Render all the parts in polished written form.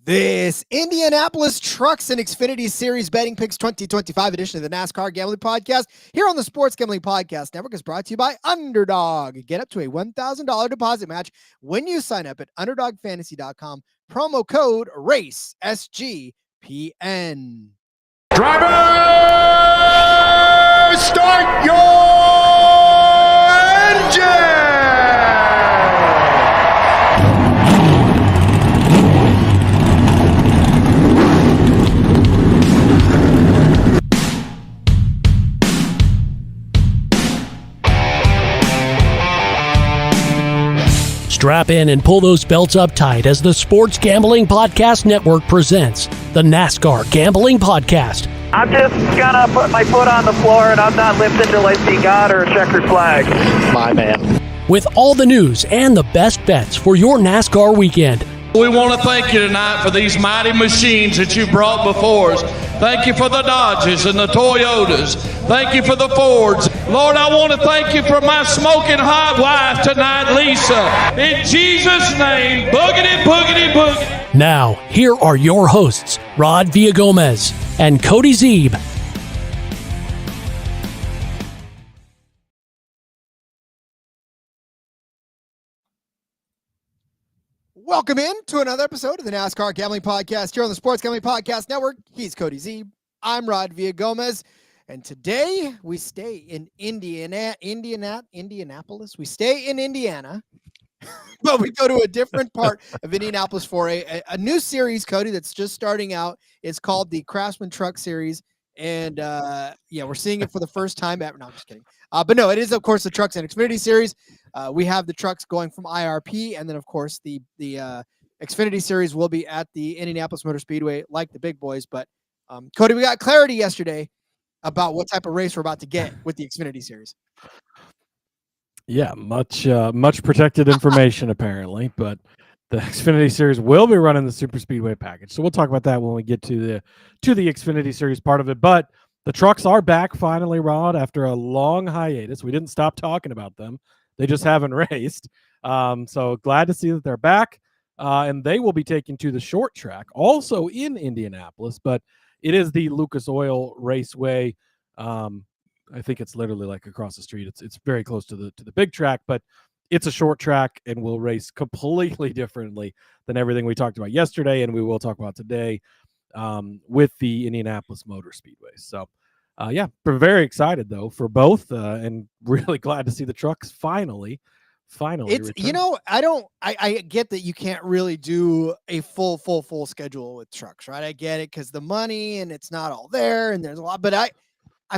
This Indianapolis Trucks and Xfinity Series Betting Picks 2025 edition of the NASCAR Gambling Podcast here on the Sports Gambling Podcast Network is brought to you by Underdog. Get up to a $1,000 deposit match when you sign up at UnderdogFantasy.com. Promo code RACE, SGPN. Driver, start your engine! Strap in and pull those belts up tight as the Sports Gambling Podcast Network presents the NASCAR Gambling Podcast. I'm just gonna put my foot on the floor and I'm not lifting till I see God or a checkered flag. My man. With all the news and the best bets for your NASCAR weekend. We want to thank you tonight for these mighty machines that you brought before us. Thank you for the Dodges and the Toyotas. Thank you for the Fords. Lord, I want to thank you for my smoking hot wife tonight, Lisa. In Jesus' name, boogity, boogity, boogity. Now, here are your hosts, Rod Villagomez and Cody Zeeb. Welcome in to another episode of the NASCAR Gambling Podcast here on the Sports Gambling Podcast Network. He's Cody Zeeb. I'm Rod Villagomez. And today we stay in Indianapolis. We stay in Indiana, but we go to a different part of Indianapolis for a new series, Cody, that's just starting out. It's called the Craftsman Truck Series. And we're seeing it for the first time ever. No, I'm just kidding. But no, it is, of course, the Trucks and Xfinity Series. We have the trucks going from IRP, and then, of course, the Xfinity Series will be at the Indianapolis Motor Speedway, like the big boys. But Cody, we got clarity yesterday about what type of race we're about to get with the Xfinity Series. Yeah, much protected information apparently, but the Xfinity Series will be running the Super Speedway package. So we'll talk about that when we get to the Xfinity Series part of it. But the trucks are back finally, Rod, after a long hiatus. We didn't stop talking about them. They just haven't raced. So glad to see that they're back. And they will be taken to the short track, also in Indianapolis, but it is the Lucas Oil Raceway. I think it's literally like across the street. It's very close to the big track, but it's a short track and will race completely differently than everything we talked about yesterday, and we will talk about today with the Indianapolis Motor Speedway. So, we're very excited though for both, and really glad to see the trucks finally. It's return. I get that you can't really do a full schedule with trucks, right? I get it because the money and it's not all there and there's a lot, but I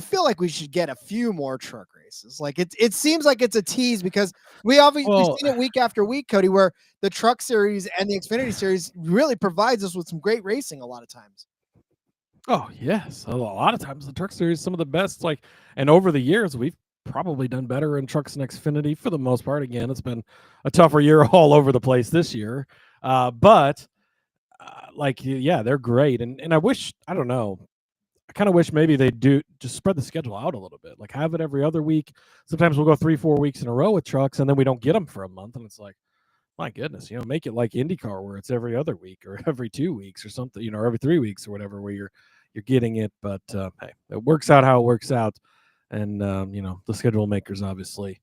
feel like we should get a few more truck races. Like it seems like it's a tease because we've seen it week after week, Cody, where the Truck Series and the Xfinity Series really provides us with some great racing a lot of times. Oh yes, a lot of times the Truck Series is some of the best. And over the years we've probably done better in Trucks and Xfinity for the most part. Again, it's been a tougher year all over the place this year, but they're great. And I don't know. I kind of wish maybe they do just spread the schedule out a little bit, like have it every other week. Sometimes we'll go 3-4 weeks in a row with trucks and then we don't get them for a month. And it's like, my goodness, make it like IndyCar where it's every other week or every 2 weeks or something, or every 3 weeks or whatever, where you're getting it. But hey, it works out how it works out. And, the schedule makers obviously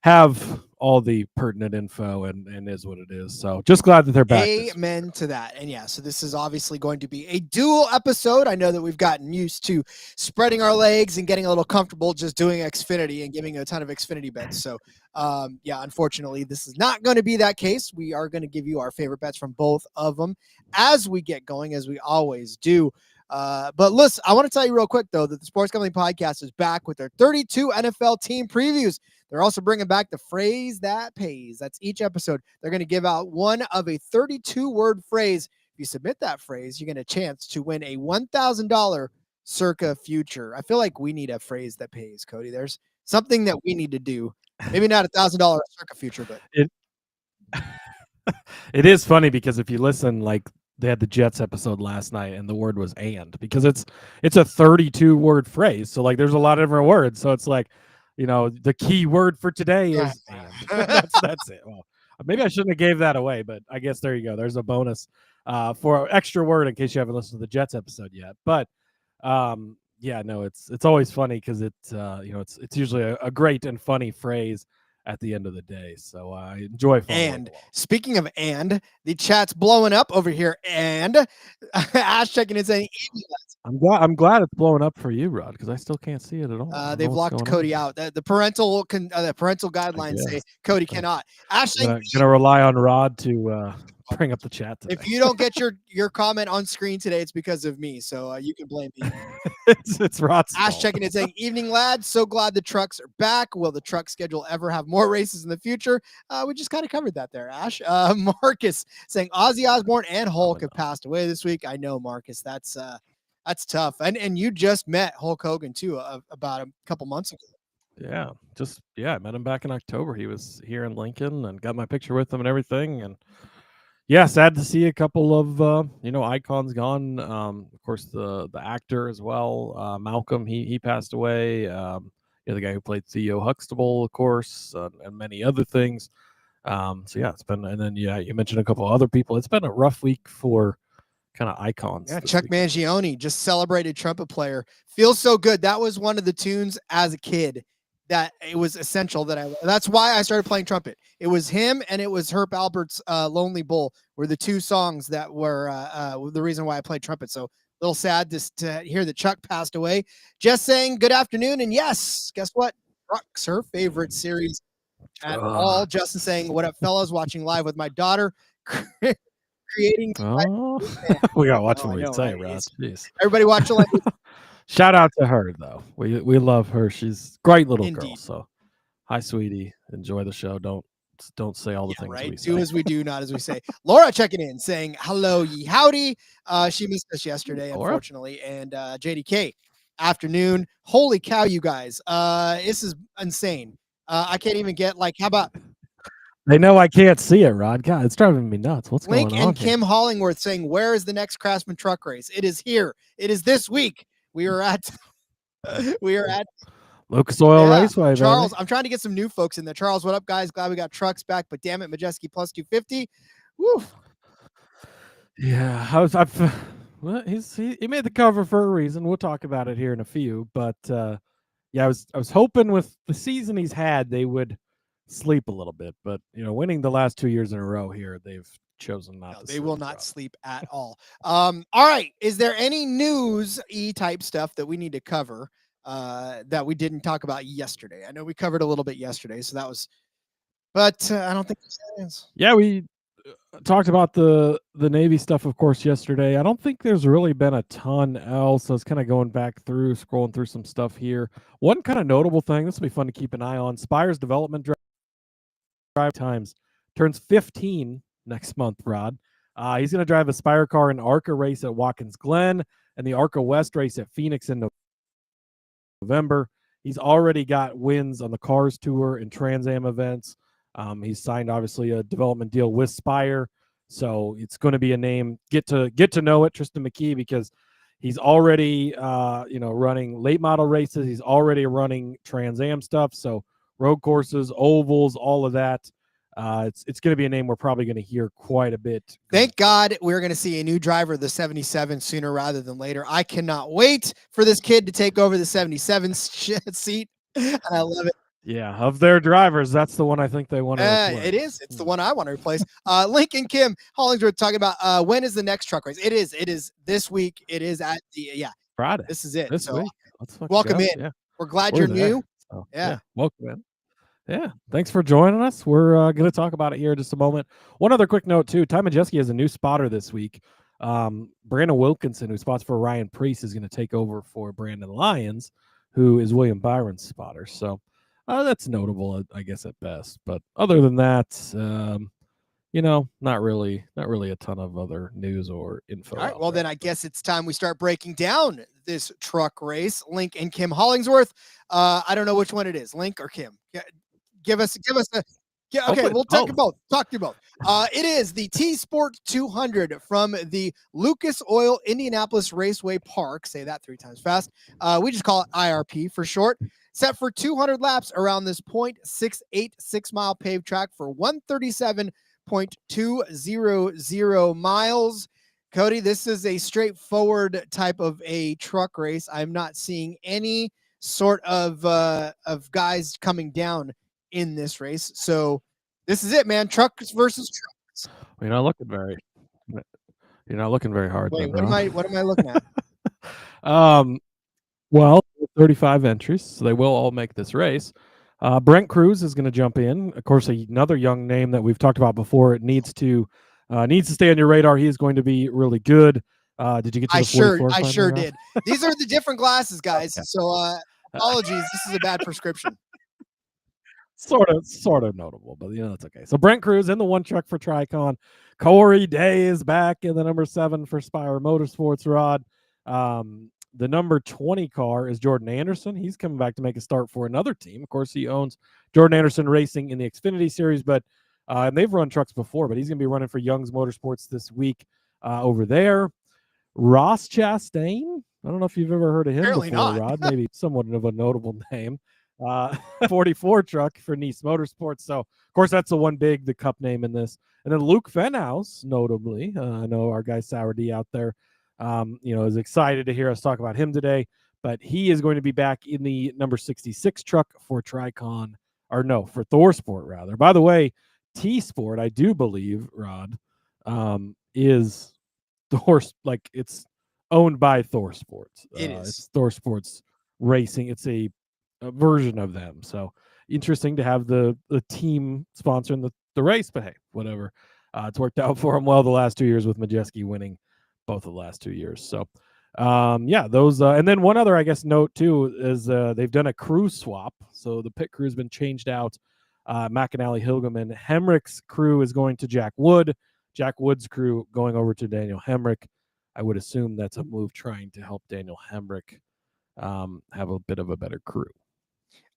have all the pertinent info and is what it is. So just glad that they're back. Amen to that. And so this is obviously going to be a dual episode. I know that we've gotten used to spreading our legs and getting a little comfortable just doing Xfinity and giving a ton of Xfinity bets. So unfortunately this is not going to be that case. We are going to give you our favorite bets from both of them as we get going, as we always do. But listen, I want to tell you real quick, though, that the Sports Gambling Podcast is back with their 32 NFL team previews. They're also bringing back the phrase that pays. That's each episode. They're going to give out one of a 32-word phrase. If you submit that phrase, you get a chance to win a $1,000 Circa future. I feel like we need a phrase that pays, Cody. There's something that we need to do. Maybe not $1,000 Circa future, but it is funny because if you listen, like they had the Jets episode last night and the word was "and" because it's a 32-word phrase. So like there's a lot of different words. So it's like, the key word for today is "and." That's it. Well, maybe I shouldn't have gave that away, but I guess there you go. There's a bonus for an extra word in case you haven't listened to the Jets episode yet. But it's always funny because it's usually a great and funny phrase at the end of the day. So I enjoy following And along. speaking of the chat's blowing up over here. And Ash checking in saying, I'm glad it's blowing up for you, Rod, because I still can't see it at all. they've locked Cody out. The parental guidelines say Cody cannot. Ash saying, gonna rely on Rod to bring up the chat today. if you don't get your comment on screen today, it's because of me. So you can blame me. it's Rod's Ash fault. checking in saying, evening lads, so glad the trucks are back. Will the truck schedule ever have more races in the future? We just kind of covered that there, Ash. Marcus saying Ozzy Osbourne and Hulk have passed away this week. I know, Marcus, that's tough. And you just met Hulk Hogan too about a couple months ago. I met him back in October. He was here in Lincoln and got my picture with him and everything. And yeah, sad to see a couple of icons gone. Of course, the actor as well, Malcolm. He passed away. The guy who played Theo Huxtable, of course, and many other things. It's been. And then you mentioned a couple other people. It's been a rough week for kind of icons. Yeah, Chuck Mangione just celebrated trumpet player. Feels so good. That was one of the tunes as a kid that it was essential that's why I started playing trumpet. It was him and it was Herb Alpert's Lonely Bull were the two songs that were the reason why I played trumpet. So a little sad to hear that Chuck passed away. Just saying good afternoon. And yes, guess what? Trucks, her favorite series at all. Justin saying, what up, fellas? Watching live with my daughter. Creating. We gotta watch what we say, Rod. Jeez. Everybody watch the live. Shout out to her though. We love her. She's a great little girl. Indeed. So hi, sweetie. Enjoy the show. Don't say all the things right. we Do say. as we do, not as we say. Laura checking in saying hello, ye howdy. She missed us yesterday, Laura? unfortunately. And JDK, afternoon. Holy cow, you guys. This is insane. I can't even get how about They know I can't see it, Rod. God, it's driving me nuts. What's Link going on? and Kim Hollingworth saying, where is the next Craftsman Truck Race? It is here. It is this week. We are at Lucas Oil Raceway. Charles, baby. I'm trying to get some new folks in there. Charles, what up, guys? Glad we got trucks back, but damn it, Majeski plus 250. Woo. Yeah, he made the cover for a reason. We'll talk about it here in a few. But I was hoping with the season he's had, they would sleep a little bit. But winning the last 2 years in a row here, they've chosen not to. They will not sleep at all. All right. Is there any news type stuff that we need to cover that we didn't talk about yesterday? I know we covered a little bit yesterday, so that was, but I don't think there is. Yeah, we talked about the Navy stuff, of course, yesterday. I don't think there's really been a ton else. I was kind of going back through, scrolling through some stuff here. One kind of notable thing, this will be fun to keep an eye on. Spire's development drive times turns 15 next month, Rod. He's going to drive a Spire car in ARCA race at Watkins Glen and the ARCA West race at Phoenix in November. He's already got wins on the Cars Tour and Trans Am events. He's signed, obviously, a development deal with Spire. So it's going to be a name. Get to know it, Tristan McKee, because he's already running late model races. He's already running Trans Am stuff. So road courses, ovals, all of that. It's going to be a name we're probably going to hear quite a bit. Thank God we're going to see a new driver of the 77 sooner rather than later. I cannot wait for this kid to take over the 77 seat. And I love it. Yeah, of their drivers, that's the one I think they want to replace. It is. It's the one I want to replace. Lincoln Kim Hollingsworth talking about when is the next truck race? It is this week. It is at the Friday. This is it. This week. Let's welcome go. in. Yeah. We're glad you're new. So, yeah. Welcome in. Yeah. Thanks for joining us. We're going to talk about it here in just a moment. One other quick note too. Ty Majeski has a new spotter this week. Brandon Wilkinson, who spots for Ryan Preece, is going to take over for Brandon Lyons, who is William Byron's spotter. So that's notable, I guess, at best. But other than that, not really a ton of other news or info. All right. Well, then I guess it's time we start breaking down this truck race. Link and Kim Hollingsworth. I don't know which one it is, Link or Kim. Give us a. Yeah, okay, we'll talk to both. It is the T-Sport 200 from the Lucas Oil Indianapolis Raceway Park. Say that 3 times fast. We just call it IRP for short. Set for 200 laps around this 0.686 mile paved track for 137.200 miles. Cody, this is a straightforward type of a truck race. I'm not seeing any sort of guys coming down in this race. So this is it, man. Trucks versus trucks. You're not looking very hard. Wait, what am I looking at? Well, 35 entries, so they will all make this race. Brent Cruz is going to jump in. Of course, another young name that we've talked about before. It needs to stay on your radar. He is going to be really good. Did you get to the 44? I sure did. These are the different glasses, guys. Okay. So apologies. This is a bad prescription. Sort of notable, but that's okay. So Brent Cruz in the 1 truck for Tricon. Corey Day is back in the number 7 for Spire Motorsports, Rod. The number 20 car is Jordan Anderson. He's coming back to make a start for another team. Of course, he owns Jordan Anderson Racing in the Xfinity Series, but and they've run trucks before, but he's going to be running for Young's Motorsports this week over there. Ross Chastain. I don't know if you've ever heard of him Apparently before, not. Rod. Maybe somewhat of a notable name. 44 truck for Nice Motorsports. So, of course, that's the Cup name in this. And then Luke Fenhouse, notably. I know our guy Sour D out there, is excited to hear us talk about him today. But he is going to be back in the number 66 truck for for ThorSport, rather. By the way, T-Sport, I do believe, Rod, is it's owned by ThorSports. It is. It's ThorSports Racing. It's a version of them. So interesting to have the team sponsoring the race, but hey, whatever. It's worked out for them well the last 2 years with Majeski winning both of the last 2 years. So those and then one other, I guess, note too is they've done a crew swap. So the pit crew has been changed out. McAnally, Hilgeman, Hemrick's crew is going to Jack Wood. Jack Wood's crew going over to Daniel Hemrick. I would assume that's a move trying to help Daniel Hemrick have a bit of a better crew.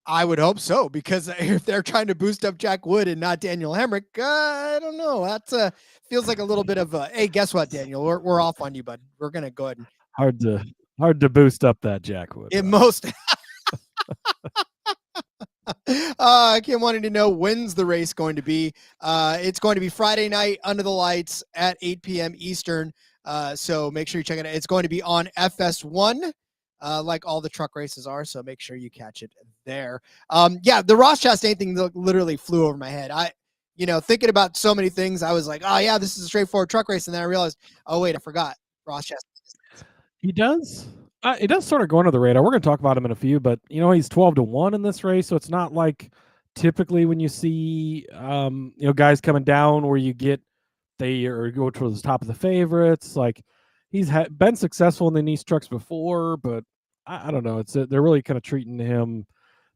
I would hope so, because if they're trying to boost up Jack Wood and not Daniel Hemrick, I don't know. That feels like a little bit of a, hey, guess what, Daniel? We're off on you, bud. We're gonna go ahead and hard to boost up that Jack Wood. Kim wanted to know, when's the race going to be? It's going to be Friday night under the lights at 8 p.m. Eastern. So make sure you check it out. It's going to be on FS1. Like all the truck races are, so make sure you catch it there. The Ross Chastain thing literally flew over my head. Thinking about so many things, I was like, oh yeah, this is a straightforward truck race, and then I realized, oh wait, I forgot Ross Chastain. He does sort of go under the radar. We're going to talk about him in a few, but he's 12-1 in this race, so it's not like typically when you see guys coming down where you get they go towards the top of the favorites. Like, he's been successful in the Nice trucks before, but I don't know. They're really kind of treating him.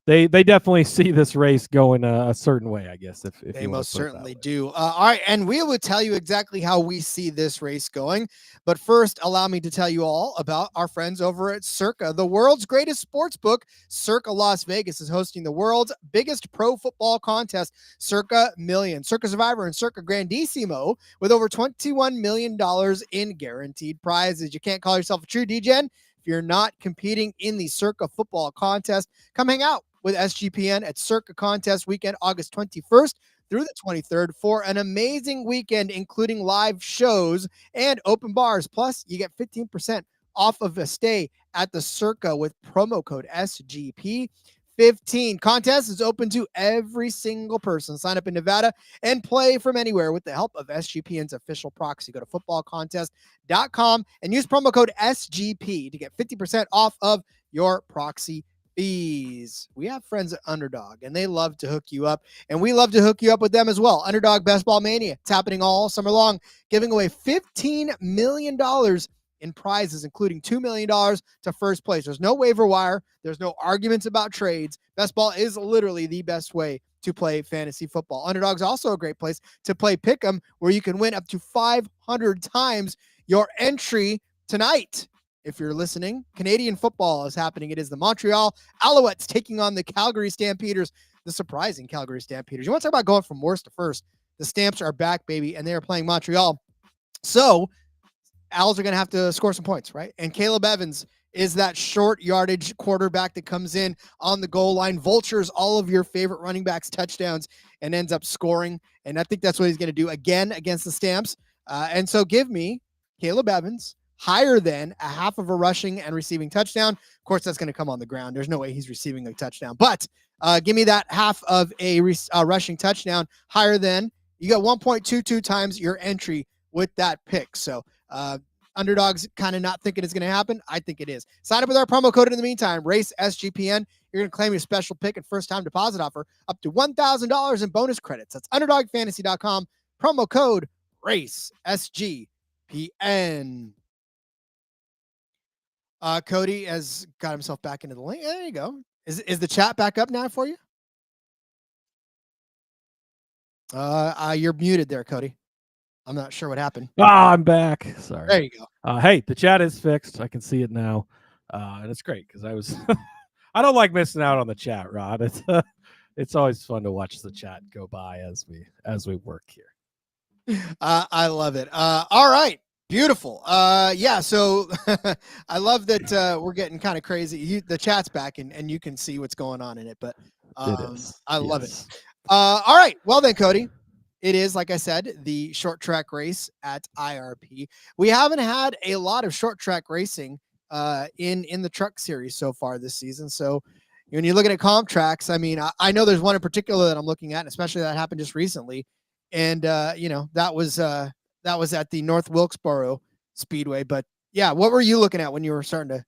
They definitely see this race going a certain way, I guess. If they most certainly do. All right, and we will tell you exactly how we see this race going. But first, allow me to tell you all about our friends over at Circa, the world's greatest sports book. Circa Las Vegas is hosting the world's biggest pro football contest, Circa Million, Circa Survivor, and Circa Grandissimo, with over $21 million in guaranteed prizes. You can't call yourself a true DGen if you're not competing in the Circa football contest. Come hang out with SGPN at Circa Contest Weekend, August 21st through the 23rd for an amazing weekend, including live shows and open bars. Plus, you get 15% off of a stay at the Circa with promo code SGP15. Contest is open to every single person. Sign up in Nevada and play from anywhere with the help of SGPN's official proxy. Go to footballcontest.com and use promo code SGP to get 50% off of your proxy fees. We have friends at Underdog, and they love to hook you up, and we love to hook you up with them as well. Underdog Best Ball Mania. It's happening all summer long, giving away $15 million in prizes, including $2 million to first place. There's no waiver wire. There's no arguments about trades. Best Ball is literally the best way to play fantasy football. Underdog's also a great place to play Pick'em, where you can win up to 500 times your entry tonight. If you're listening, Canadian football is happening. It is the Montreal Alouettes taking on the Calgary Stampeders, the surprising Calgary Stampeders. You want to talk about going from worst to first? The Stamps are back, baby, and they are playing Montreal. So Owls are going to have to score some points, right? And Caleb Evans is that short yardage quarterback that comes in on the goal line, vultures all of your favorite running backs' touchdowns, and ends up scoring. And I think that's what he's going to do again against the Stamps. And so give me Caleb Evans higher than a half of a rushing and receiving touchdown. Of course, that's going to come on the ground. There's no way he's receiving a touchdown. But give me that half of a rushing touchdown higher than. You got 1.22 times your entry with that pick. So Underdog's kind of not thinking it's going to happen. I think it is. Sign up with our promo code in the meantime, RACE SGPN. You're going to claim your special pick and first-time deposit offer up to $1,000 in bonus credits. That's UnderdogFantasy.com. Promo code RACE SGPN. Cody has got himself back into the link. There you go. Is the chat back up now for you? You're muted there, Cody. I'm not sure what happened. I'm back. Sorry. There you go. Hey, the chat is fixed. I can see it now. And it's great because I was I don't like missing out on the chat, Rod. It's always fun to watch the chat go by as we work here. I love it. All right. Beautiful. Yeah, so I love that we're getting kind of crazy. The chat's back and you can see what's going on in it, but I love it. All right. Well then, Cody, it is, like I said, the short track race at IRP. We haven't had a lot of short track racing in the truck series so far this season. So when you're looking at comp tracks, I mean, I know there's one in particular that I'm looking at, especially that happened just recently. And, that was at the North Wilkesboro Speedway. But yeah, what were you looking at when you were starting to?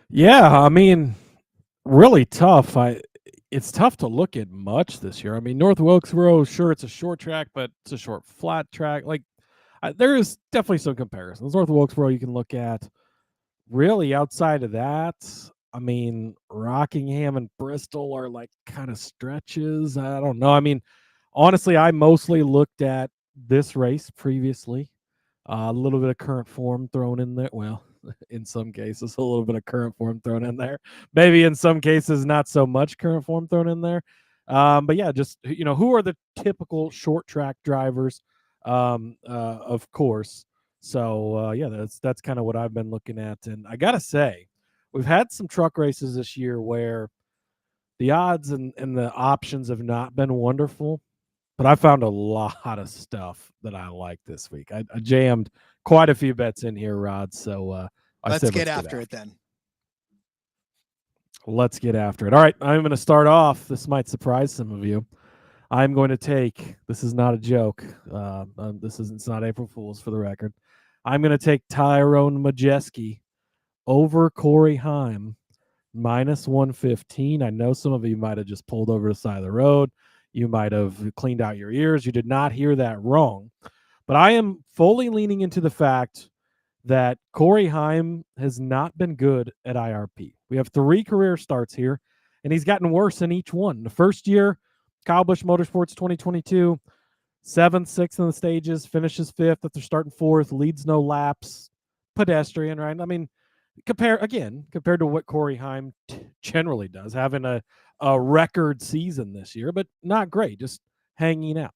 Yeah, I mean, really tough. It's tough to look at much this year. I mean, North Wilkesboro, sure, it's a short track, but it's a short flat track. Like, there is definitely some comparisons. North Wilkesboro, you can look at. Really, outside of that, I mean, Rockingham and Bristol are like kind of stretches. I don't know. I mean, honestly, I mostly looked at this race previously. A little bit of current form thrown in there. Well, in some cases, a little bit of current form thrown in there. Maybe in some cases, not so much current form thrown in there. But yeah, just, who are the typical short track drivers? Of course. So, yeah, that's kind of what I've been looking at. And I got to say, we've had some truck races this year where the odds and the options have not been wonderful. But I found a lot of stuff that I like this week. I jammed quite a few bets in here, Rod. So let's get after it then. Let's get after it. All right, I'm going to start off. This might surprise some of you. I'm going to take, this is not a joke. It's not April Fool's for the record. I'm going to take Tyrone Majeski over Corey Heim, -115. I know some of you might have just pulled over the side of the road. You might have cleaned out your ears. You did not hear that wrong. But I am fully leaning into the fact that Corey Heim has not been good at IRP. We have 3 career starts here, and he's gotten worse in each one. The first year, Kyle Busch Motorsports 2022, 7th, 6th in the stages, finishes 5th after starting 4th, leads no laps, pedestrian, right? I mean, compared to what Corey Heim generally does, having a record season this year, but not great, just hanging out.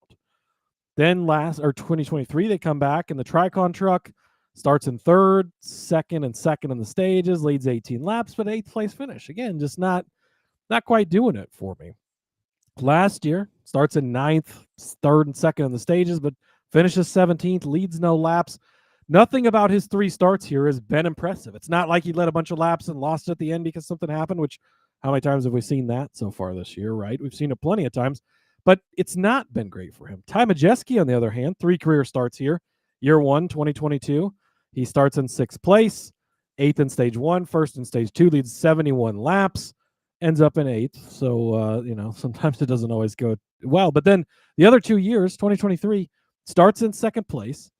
Then 2023, they come back, and the Tricon truck starts in 3rd, 2nd, and 2nd in the stages, leads 18 laps, but 8th place finish. Again, just not quite doing it for me. Last year, starts in 9th, 3rd, and 2nd in the stages, but finishes 17th, leads no laps. Nothing about his 3 starts here has been impressive. It's not like he led a bunch of laps and lost at the end because something happened, which how many times have we seen that so far this year, right? We've seen it plenty of times, but it's not been great for him. Ty Majeski, on the other hand, 3 career starts here. Year 1, 2022, he starts in 6th place, 8th in stage 1, 1st in stage 2, leads 71 laps, ends up in 8th. So, sometimes it doesn't always go well. But then the other 2 years, 2023, starts in 2nd place,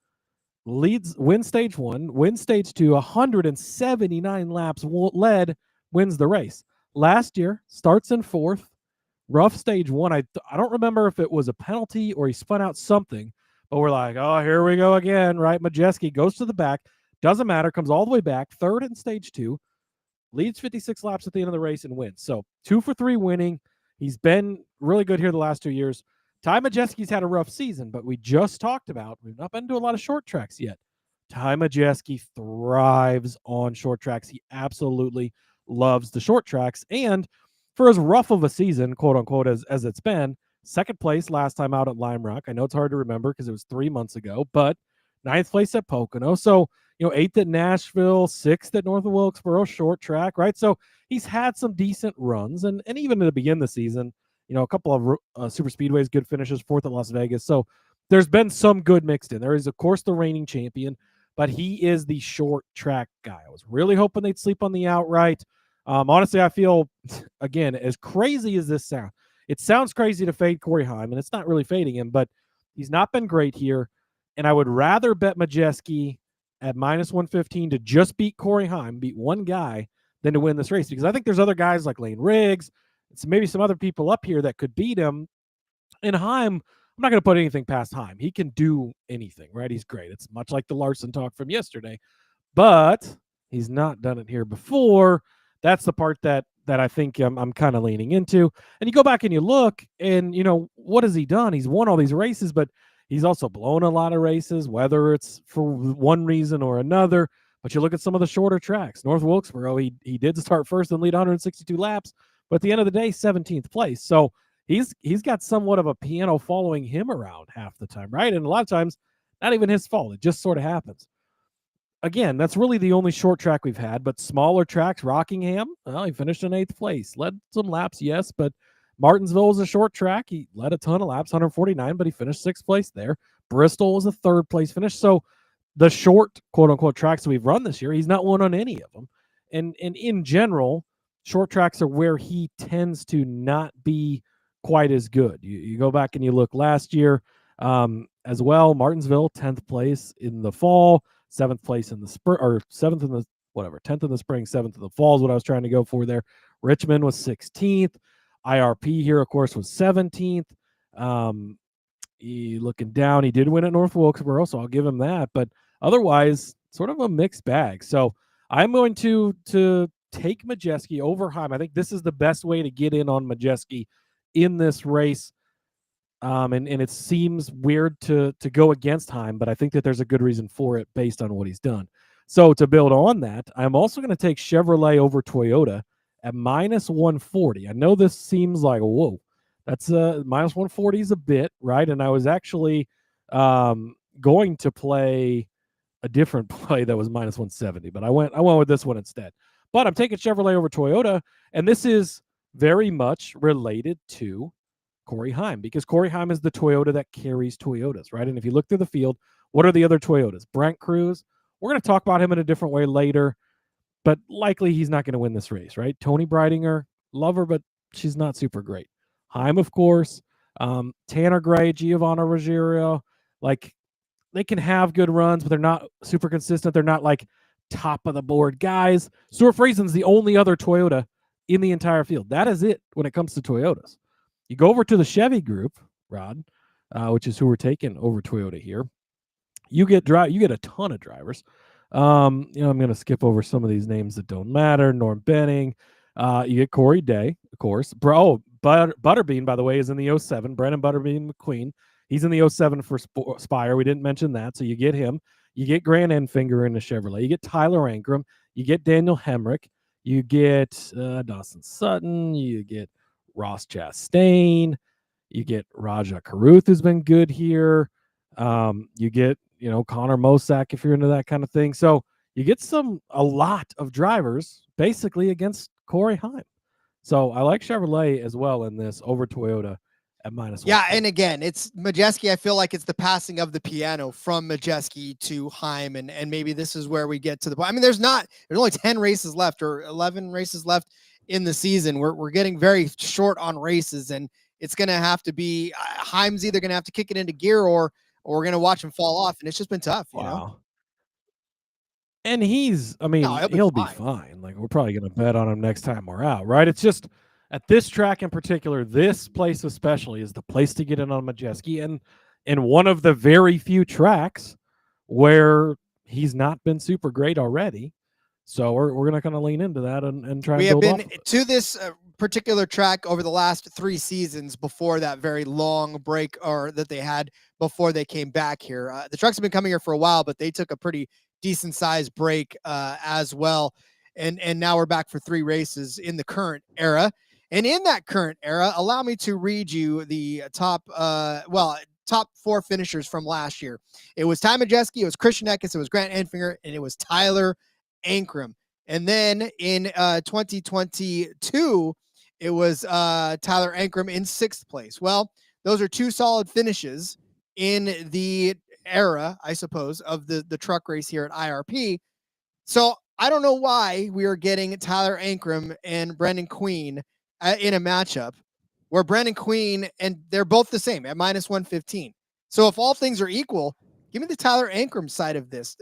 wins stage 1, wins stage 2, 179 laps led, wins the race. Last year, starts in 4th, rough stage 1. I don't remember if it was a penalty or he spun out something, but we're like, oh, here we go again, right? Majeski goes to the back, doesn't matter, comes all the way back, 3rd in stage 2, leads 56 laps at the end of the race and wins. So 2 for 3 winning. He's been really good here the last 2 years. Ty Majeski's had a rough season, but we just talked about, we've not been to a lot of short tracks yet. Ty Majeski thrives on short tracks. He absolutely loves the short tracks. And for as rough of a season, quote unquote, as it's been, 2nd place last time out at Lime Rock. I know it's hard to remember because it was 3 months ago, but 9th place at Pocono. So, 8th at Nashville, 6th at North of Wilkesboro, short track, right? So he's had some decent runs. And even at the beginning of the season, a couple of super speedways, good finishes, 4th at Las Vegas. So there's been some good mixed in. There is, of course, the reigning champion, but he is the short track guy. I was really hoping they'd sleep on the outright. Honestly, I feel, again, as crazy as this sounds, it sounds crazy to fade Corey Heim, and it's not really fading him, but he's not been great here. And I would rather bet Majeski at -115 to just beat Corey Heim, beat one guy, than to win this race, because I think there's other guys like Lane Riggs, maybe some other people up here that could beat him. And Heim, I'm not going to put anything past Heim. He can do anything, right? He's great. It's much like the Larson talk from yesterday, but he's not done it here before. That's the part that I think I'm kind of leaning into. And you go back and you look, and what has he done? He's won all these races, but he's also blown a lot of races, whether it's for one reason or another. But you look at some of the shorter tracks. North Wilkesboro, he did start first and lead 162 laps, but at the end of the day, 17th place. So he's got somewhat of a piano following him around half the time, right? And a lot of times, not even his fault. It just sort of happens. Again, that's really the only short track we've had, but smaller tracks, Rockingham, well, he finished in 8th place. Led some laps, yes, but Martinsville was a short track. He led a ton of laps, 149, but he finished 6th place there. Bristol was a 3rd place finish. So the short, quote-unquote, tracks that we've run this year, he's not won on any of them. And in general, short tracks are where he tends to not be quite as good. You go back and you look last year as well. Martinsville, 10th place in the fall, 7th place in the spring, or 7th in the, 10th in the spring, 7th in the fall is what I was trying to go for there. Richmond was 16th. IRP here, of course, was 17th. Looking down, he did win at North Wilkesboro, so I'll give him that. But otherwise, sort of a mixed bag. So I'm going to take Majeski over Heim. I think this is the best way to get in on Majeski in this race. And it seems weird to go against Heim, but I think that there's a good reason for it based on what he's done. So to build on that, I'm also going to take Chevrolet over Toyota at -140. I know this seems like, whoa, that's -140 is a bit, right? And I was actually going to play a different play that was -170, but I went with this one instead. But I'm taking Chevrolet over Toyota, and this is very much related to Corey Heim, because Corey Heim is the Toyota that carries Toyotas, right? And if you look through the field, what are the other Toyotas? Brent Cruz. We're going to talk about him in a different way later, but likely he's not going to win this race, right? Tony Breidinger, love her, but she's not super great. Heim, of course. Tanner Gray, Giovanna Ruggiero, like, they can have good runs, but they're not super consistent. They're not like top of the board guys. Stuart Friesen's the only other Toyota in the entire field. That is it when it comes to Toyotas. You go over to the Chevy group, Rod, which is who we're taking over Toyota here. You get a ton of drivers. I'm going to skip over some of these names that don't matter. Norm Benning. You get Corey Day, of course. Butterbean, by the way, is in the 07. Brennan Butterbean McQueen. He's in the 07 for Spire. We didn't mention that, so you get him. You get Grant Enfinger in the Chevrolet. You get Tyler Ankrum. You get Daniel Hemrick. You get Dawson Sutton. You get Ross Chastain. You get Raja Karuth, who's been good here. You get, Connor Mosak, if you're into that kind of thing. So you get a lot of drivers basically against Corey Heim. So I like Chevrolet as well in this over Toyota at -1. Yeah, and again, it's Majeski. I feel like it's the passing of the piano from Majeski to Heim, and maybe this is where we get to the point. I mean, there's only 10 races left or 11 races left in the season. We're getting very short on races, and it's going to have to be Heim's either going to have to kick it into gear or we're going to watch him fall off, and it's just been tough, you know. And he'll be fine. Like, we're probably going to bet on him next time we're out, right? It's just at this track in particular, this place especially is the place to get in on Majeski, and in one of the very few tracks where he's not been super great already. So we're going to kind of lean into that and try. We and have been to this particular track over the last 3 seasons before that very long break or that they had before they came back here. The Trucks have been coming here for a while, but they took a pretty decent sized break as well. And now we're back for 3 races in the current era. And in that current era, allow me to read you the top 4 finishers from last year. It was Ty Majeski, it was Christian Eckes, it was Grant Enfinger, and it was Tyler Ankrum. And then in 2022, it was Tyler Ankrum in 6th place. Well, those are 2 solid finishes in the era, I suppose, of the truck race here at IRP. So I don't know why we are getting Tyler Ankrum and Brendan Queen in a matchup where Brendan Queen, and they're both the same at -115. So if all things are equal, give me the Tyler Ankrum side of this.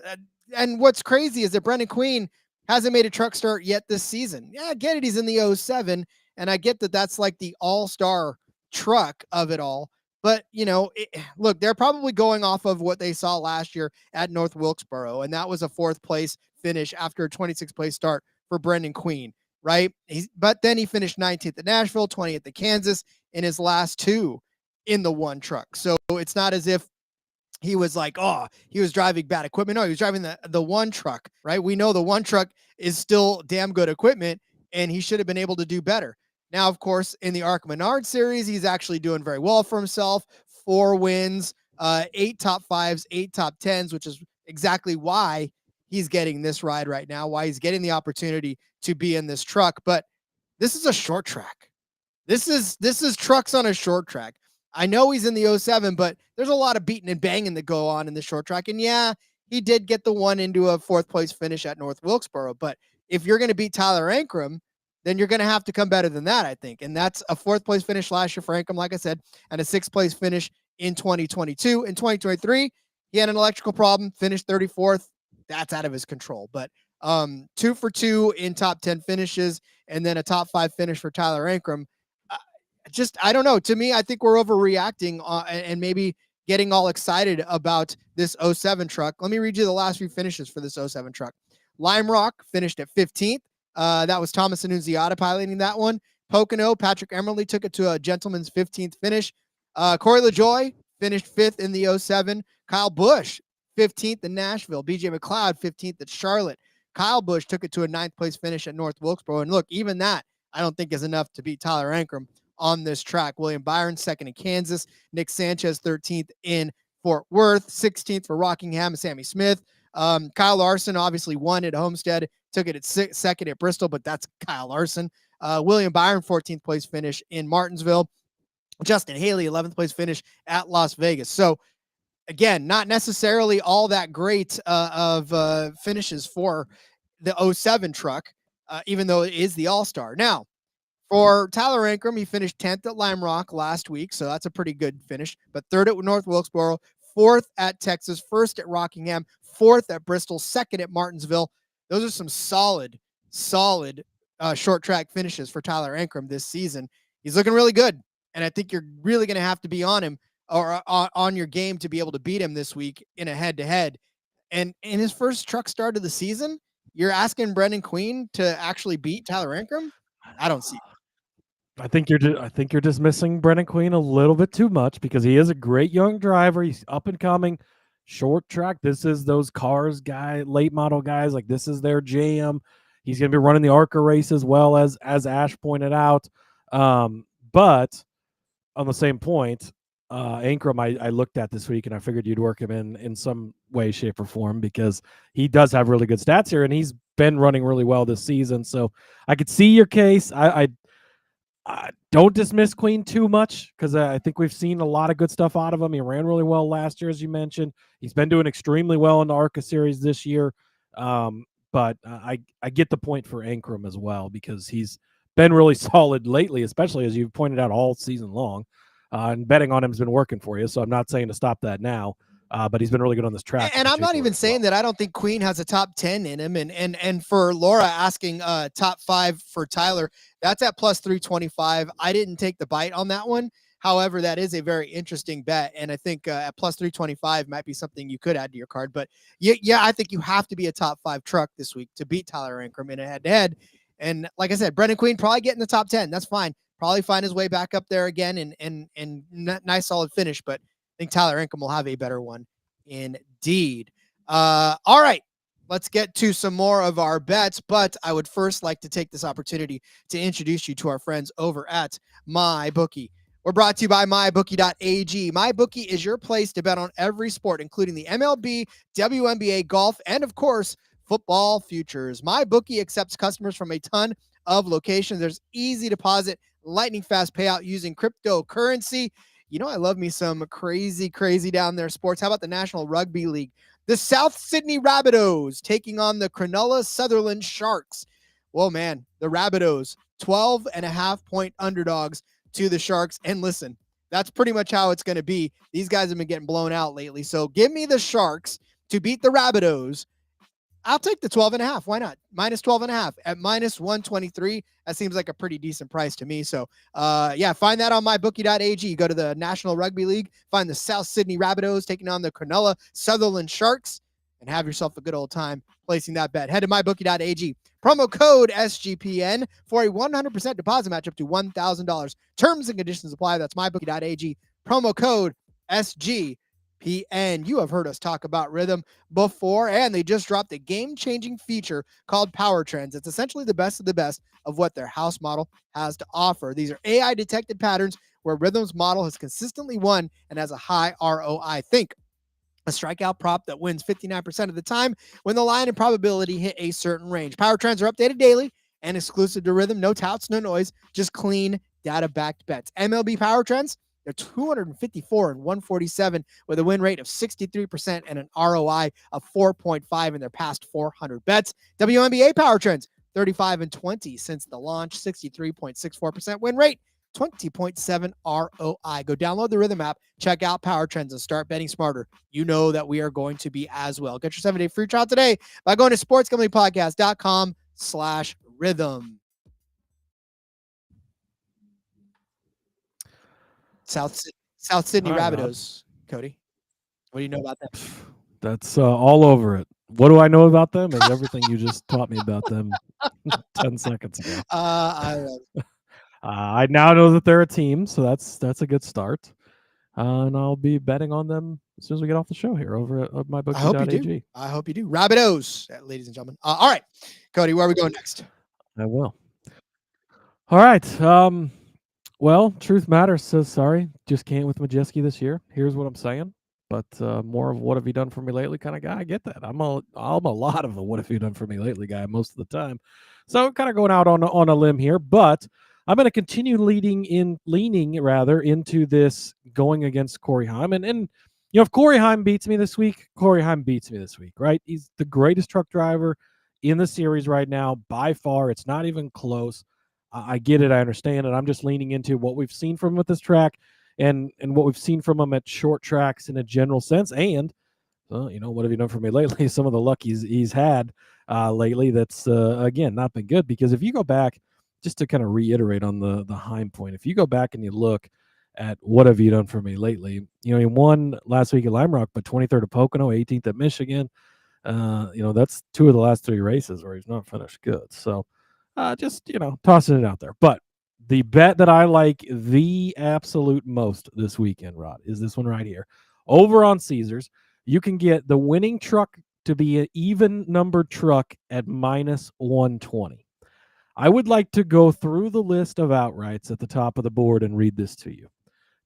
And what's crazy is that Brendan Queen hasn't made a truck start yet this season. Yeah, I get it. He's in the 07, and I get that that's like the all-star truck of it all. But, you know, look, they're probably going off of what they saw last year at North Wilkesboro, and that was a 4th place finish after a 26th place start for Brendan Queen, right? But then he finished 19th at Nashville, 20th at Kansas in his last 2 in the 1 truck. So it's not as if he was like, oh, he was driving bad equipment. No, he was driving the 1 truck, right? We know the 1 truck is still damn good equipment, and he should have been able to do better. Now, of course, in the ARC Menard series, he's actually doing very well for himself. 4 wins, 8 top 5s, 8 top 10s, which is exactly why he's getting this ride right now, why he's getting the opportunity to be in this truck. But this is a short track. This is trucks on a short track. I know he's in the 07, but there's a lot of beating and banging that go on in the short track. And yeah, he did get the 1 into a 4th place finish at North Wilkesboro. But if you're going to beat Tyler Ankrum, then you're going to have to come better than that, I think. And that's a 4th place finish last year for Ankrum, like I said, and a 6th place finish in 2022. In 2023, he had an electrical problem, finished 34th. That's out of his control. But 2 for 2 in top 10 finishes, and then a top 5 finish for Tyler Ankrum. I don't know. To me, I think we're overreacting and maybe getting all excited about this 07 truck. Let me read you the last few finishes for this 07 truck. Lime Rock finished at 15th. That was Thomas Annunziata piloting that one. Pocono, Patrick Emerly took it to a gentleman's 15th finish. Corey LaJoie finished 5th in the 07. Kyle Busch, 15th in Nashville. BJ McLeod, 15th at Charlotte. Kyle Busch took it to a 9th place finish at North Wilkesboro. And look, even that I don't think is enough to beat Tyler Ankrum on this track. William Byron, 2nd in Kansas. Nick Sanchez, 13th in Fort Worth. 16th for Rockingham and Sammy Smith. Kyle Larson obviously won at Homestead, took it at 2nd at Bristol, but that's Kyle Larson. William Byron, 14th place finish in Martinsville. Justin Haley, 11th place finish at Las Vegas. So again, not necessarily all that great of finishes for the 07 truck, even though it is the all-star. Now, for Tyler Ankrum, he finished 10th at Lime Rock last week, so that's a pretty good finish. But 3rd at North Wilkesboro, 4th at Texas, 1st at Rockingham, 4th at Bristol, 2nd at Martinsville. Those are some solid short track finishes for Tyler Ankrum this season. He's looking really good, and I think you're really going to have to be on him or on your game to be able to beat him this week in a head-to-head. And in his first truck start of the season, you're asking Brendan Queen to actually beat Tyler Ankrum? I don't see it. I think you're dismissing Brendan Queen a little bit too much because he is a great young driver. He's up and coming. Short track. This is those cars guy, late model guys. Like, this is their jam. He's going to be running the ARCA race as well as Ash pointed out. But on the same point, Ankrum, I looked at this week and I figured you'd work him in some way, shape, or form because he does have really good stats here and he's been running really well this season. So I could see your case. Don't dismiss Queen too much, because I think we've seen a lot of good stuff out of him. He ran really well last year, as you mentioned. He's been doing extremely well in the ARCA series this year. But I get the point for Ankrum as well, because he's been really solid lately, especially as you've pointed out all season long. And betting on him has been working for you, so I'm not saying to stop that now. But he's been really good on this track. And I'm not even saying that I don't think Queen has a top 10 in him. And for Laura asking top 5 for Tyler, that's at plus 325. I didn't take the bite on that one. However, that is a very interesting bet. And I think at plus 325 might be something you could add to your card. But yeah, I think you have to be a top 5 truck this week to beat Tyler Ankrum in a head-to-head. And like I said, Brendan Queen probably get in the top 10. That's fine. Probably find his way back up there again and nice solid finish. But I think Tyler Ankrum will have a better one indeed. All right, let's get to some more of our bets, but I would first like to take this opportunity to introduce you to our friends over at MyBookie. We're brought to you by MyBookie.ag. MyBookie is your place to bet on every sport, including the MLB, WNBA, golf, and of course, football futures. MyBookie accepts customers from a ton of locations. There's easy deposit, lightning fast payout using cryptocurrency. You know, I love me some crazy down there sports. How about the National Rugby League? The South Sydney Rabbitohs taking on the Cronulla Sutherland Sharks. Well, man, the Rabbitohs, 12.5-point underdogs to the Sharks. And listen, that's pretty much how it's going to be. These guys have been getting blown out lately. So give me the Sharks to beat the Rabbitohs. I'll take the 12.5. Why not? Minus 12.5 at minus 123. That seems like a pretty decent price to me. So, yeah, find that on mybookie.ag. Go to the National Rugby League, find the South Sydney Rabbitohs taking on the Cronulla Sutherland Sharks, and have yourself a good old time placing that bet. Head to mybookie.ag. Promo code SGPN for a 100% deposit match up to $1,000. Terms and conditions apply. That's mybookie.ag. Promo code SGPN. You have heard us talk about Rhythm before, and they just dropped a game-changing feature called Power Trends. It's essentially the best of the best of what their house model has to offer. These are AI-detected patterns where Rhythm's model has consistently won and has a high ROI. Think a strikeout prop that wins 59% of the time when the line and probability hit a certain range. Power Trends are updated daily and exclusive to Rhythm. No touts, no noise, just clean data-backed bets. MLB Power Trends, they're 254 and 147 with a win rate of 63% and an ROI of 4.5 in their past 400 bets. WNBA Power Trends, 35 and 20 since the launch, 63.64% win rate, 20.7 ROI. Go download the Rhythm app, check out Power Trends, and start betting smarter. You know that we are going to be as well. Get your 7-day free trial today by going to sportsgamblingpodcast.com/rhythm. South Sydney Rabbitohs, Cody. What do you know about them? That's all over it. What do I know about them? Is everything you just taught me about them 10 seconds ago. I now know that they're a team, so that's a good start. And I'll be betting on them as soon as we get off the show here over at mybookie.ag. I hope you do. Rabbitohs, ladies and gentlemen. All right, Cody, where are we going next? I will. All right. Well, Truth Matters says, sorry, just can't with Majeski this year. Here's what I'm saying. But more of what have you done for me lately kind of guy. I get that. I'm a lot of the what have you done for me lately guy most of the time. So I'm kind of going out on a limb here, but I'm going to continue leaning into this going against Corey Heim. And you know, if Corey Heim beats me this week, Corey Heim beats me this week, right? He's the greatest truck driver in the series right now by far. It's not even close. I get it. I understand it. I'm just leaning into what we've seen from him with this track and what we've seen from him at short tracks in a general sense. And, you know, what have you done for me lately? Some of the luck he's had lately that's, again, not been good. Because if you go back, just to kind of reiterate on the Heim point, if you go back and you look at what have you done for me lately, you know, he won last week at Lime Rock, but 23rd at Pocono, 18th at Michigan. You know, that's 2 of the last 3 races where he's not finished good. So, just, you know, tossing it out there. But the bet that I like the absolute most this weekend, Rod, is this one right here. Over on Caesars, you can get the winning truck to be an even numbered truck at minus 120. I would like to go through the list of outrights at the top of the board and read this to you.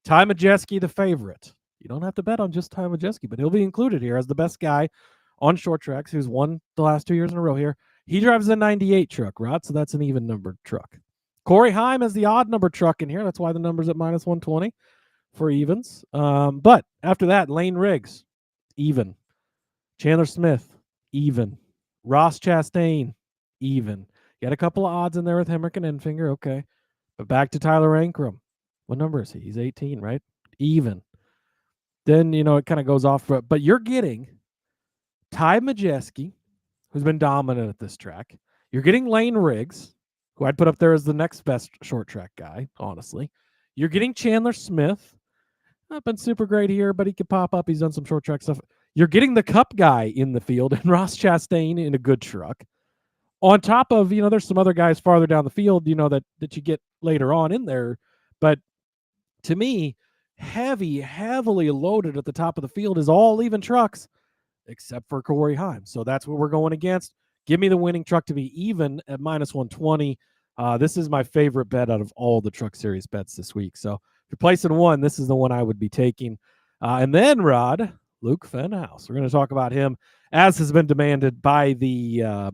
Ty Majeski, the favorite. You don't have to bet on just Ty Majeski, but he'll be included here as the best guy on short tracks who's won the last 2 years in a row here. He drives a 98 truck, Rod, so that's an even numbered truck. Corey Heim has the odd number truck in here. That's why the number's at minus 120 for evens. But after that, Lane Riggs, even. Chandler Smith, even. Ross Chastain, even. You got a couple of odds in there with Hemrick and Enfinger, okay. But back to Tyler Ankrum. What number is he? He's 18, right? Even. Then, it kind of goes off. But you're getting Ty Majeski, who's been dominant at this track. You're getting Lane Riggs, who I'd put up there as the next best short track guy, honestly. You're getting Chandler Smith. Not been super great here, but he could pop up. He's done some short track stuff. You're getting the Cup guy in the field and Ross Chastain in a good truck. On top of, there's some other guys farther down the field, that you get later on in there. But to me, heavily loaded at the top of the field is all even trucks, except for Corey Heim. So that's what we're going against. Give me the winning truck to be even at minus 120. This is my favorite bet out of all the Truck Series bets this week. So if you're placing one, this is the one I would be taking. And then, Rod, Luke Fenhaus. We're going to talk about him as has been demanded by the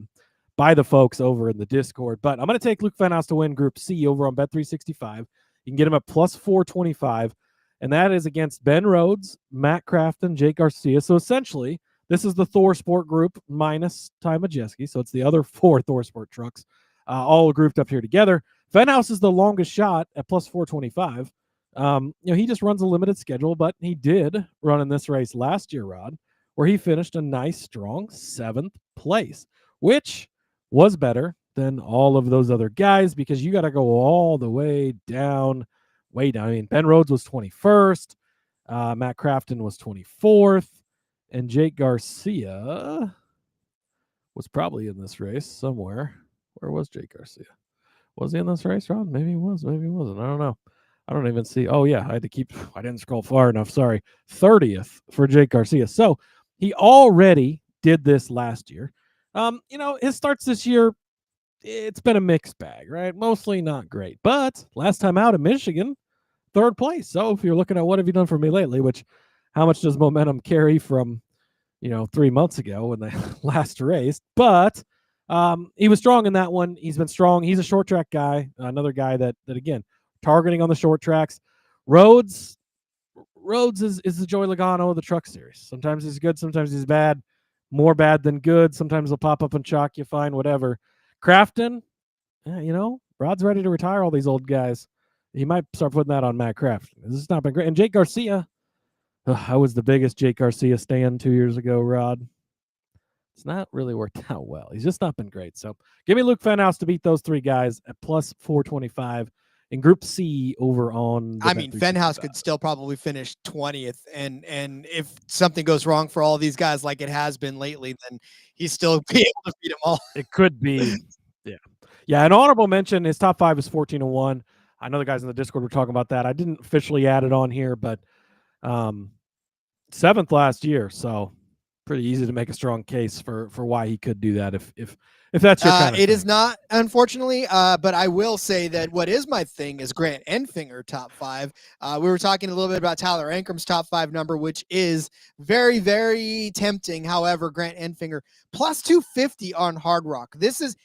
folks over in the Discord. But I'm going to take Luke Fenhaus to win Group C over on Bet365. You can get him at plus 425, and that is against Ben Rhodes, Matt Crafton, Jake Garcia. So essentially, this is the Thor Sport group minus Ty Majeski. So it's the other 4 Thor Sport trucks all grouped up here together. Fenhaus is the longest shot at plus 425. He just runs a limited schedule, but he did run in this race last year, Rod, where he finished a nice, strong 7th place, which was better than all of those other guys because you got to go all the way down. I mean, Ben Rhodes was 21st. Matt Crafton was 24th. And Jake Garcia was probably in this race somewhere. Where was Jake Garcia? Was he in this race, Ron? Maybe he was. Maybe he wasn't. I don't know. I don't even see. Oh, yeah. I didn't scroll far enough. Sorry. 30th for Jake Garcia. So he already did this last year. His starts this year, it's been a mixed bag, right? Mostly not great. But last time out in Michigan, 3rd place. So if you're looking at what have you done for me lately, which how much does momentum carry from, 3 months ago when they last raced? But he was strong in that one. He's been strong. He's a short track guy. Another guy that again, targeting on the short tracks. Rhodes is the Joey Logano of the Truck Series. Sometimes he's good. Sometimes he's bad. More bad than good. Sometimes he'll pop up and chalk you, fine, whatever. Crafton, Rod's ready to retire all these old guys. He might start putting that on Matt Crafton. This has not been great. And Jake Garcia, I was the biggest Jake Garcia stan 2 years ago, Rod. It's not really worked out well. He's just not been great. So give me Luke Fenhaus to beat those 3 guys at plus 425 in Group C over on. Fenhaus could still probably finish 20th. And if something goes wrong for all these guys like it has been lately, then he's still be able to beat them all. It could be. Yeah. An honorable mention, his top 5 is 14-1. I know the guys in the Discord were talking about that. I didn't officially add it on here, but 7th last year. So pretty easy to make a strong case for why he could do that if that's your kind of it thing. Is not, unfortunately, but I will say that what is my thing is Grant Enfinger top 5. We were talking a little bit about Tyler Ankrum's top 5 number, which is very, very tempting. However, Grant Enfinger plus 250 on Hard Rock.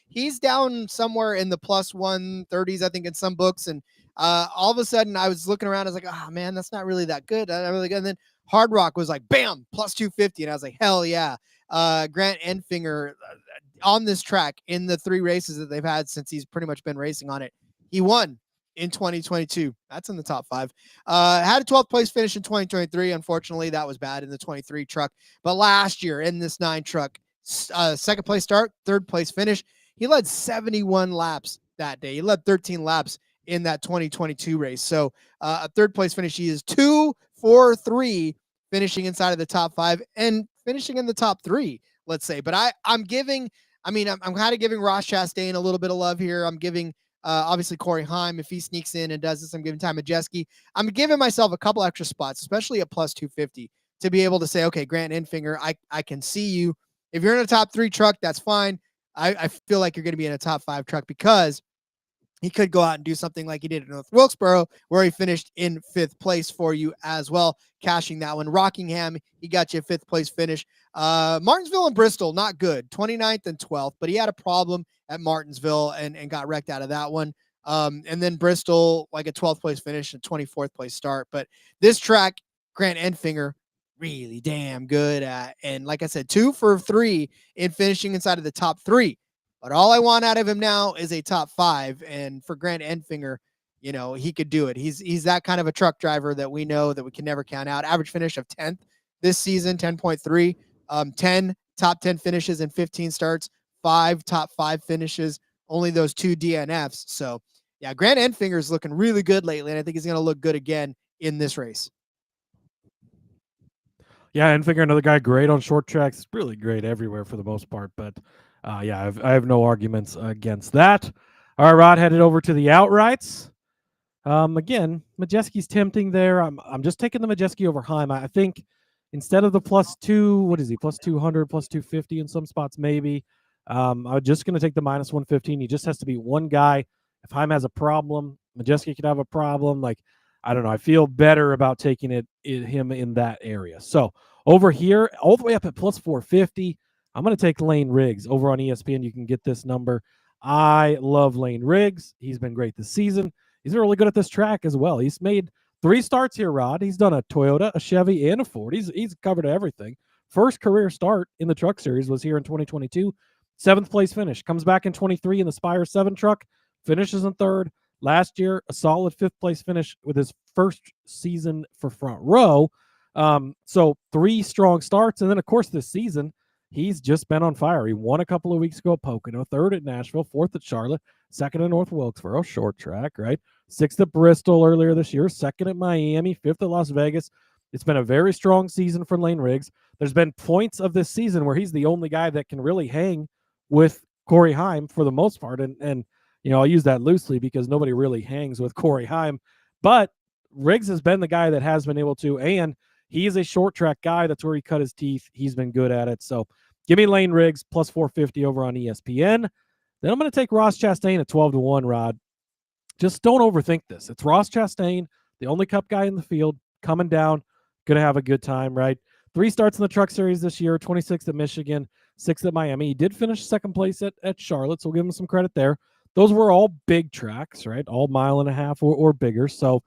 He's down somewhere in the plus 130s, I think, in some books. And all of a sudden I was looking around. I was like, oh man, that's not really that good. Not really good. And then Hard Rock was like, bam, plus 250. And I was like, hell yeah. Grant Enfinger on this track in the 3 races that they've had since he's pretty much been racing on it. He won in 2022. That's in the top 5. Had a 12th place finish in 2023. Unfortunately, that was bad in the 23 truck. But last year in this 9 truck, 2nd place start, 3rd place finish. He led 71 laps that day. He led 13 laps in that 2022 race. So a 3rd place finish. He is 2-4-3 finishing inside of the top 5 and finishing in the top 3, let's say. But I'm kind of giving Ross Chastain a little bit of love here. I'm giving obviously Corey Heim, if he sneaks in and does this. I'm giving Ty Majeski. I'm giving myself a couple extra spots, especially at plus 250, to be able to say, okay, Grant Enfinger, I can see you. If you're in a top 3 truck, that's fine. I feel like you're going to be in a top 5 truck because he could go out and do something like he did in North Wilkesboro, where he finished in 5th place for you as well, cashing that one. Rockingham, he got you a 5th place finish. Martinsville and Bristol, not good, 29th and 12th, but he had a problem at Martinsville and got wrecked out of that one. And then Bristol, like a 12th place finish and 24th place start. But this track, Grant Enfinger, really damn good at. And like I said, 2 for 3 in finishing inside of the top 3. But all I want out of him now is a top 5. And for Grant Enfinger, he could do it. He's that kind of a truck driver that we know that we can never count out. Average finish of 10th this season, 10.3, 10 top 10 finishes in 15 starts, 5 top 5 finishes, only those 2 DNFs. So yeah, Grant Enfinger is looking really good lately, and I think he's going to look good again in this race. Yeah, Enfinger, another guy, great on short tracks, really great everywhere for the most part. But yeah, I have no arguments against that. All right, Rod, headed over to the outrights. Again, Majeski's tempting there. I'm just taking the Majeski over Heim. I think instead of the +2, what is he? +200, +250 in some spots, maybe. I'm just going to take the -115. He just has to be one guy. If Heim has a problem, Majeski could have a problem. Like, I don't know. I feel better about taking him in that area. So over here, all the way up at +450, I'm going to take Lane Riggs. Over on ESPN, you can get this number. I love Lane Riggs. He's been great this season. He's really good at this track as well. He's made 3 starts here, Rod. He's done a Toyota, a Chevy, and a Ford. He's covered everything. First career start in the Truck Series was here in 2022. 7th place finish. Comes back in 23 in the Spire 7 truck. Finishes in 3rd. Last year, a solid 5th place finish with his first season for Front Row. So 3 strong starts. And then, of course, this season, he's just been on fire. He won a couple of weeks ago at Pocono, 3rd at Nashville, 4th at Charlotte, 2nd at North Wilkesboro, short track, right? 6th at Bristol earlier this year, 2nd at Miami, 5th at Las Vegas. It's been a very strong season for Lane Riggs. There's been points of this season where he's the only guy that can really hang with Corey Heim for the most part. And I'll use that loosely because nobody really hangs with Corey Heim. But Riggs has been the guy that has been able to, and he is a short track guy. That's where he cut his teeth. He's been good at it. So give me Lane Riggs +450 over on ESPN. Then I'm going to take Ross Chastain at 12-1, Rod. Just don't overthink this. It's Ross Chastain, the only Cup guy in the field, coming down, going to have a good time, right? 3 starts in the Truck Series this year, 26th at Michigan, 6th at Miami. He did finish 2nd place at Charlotte, so we'll give him some credit there. Those were all big tracks, right? All 1.5 miles or bigger. So,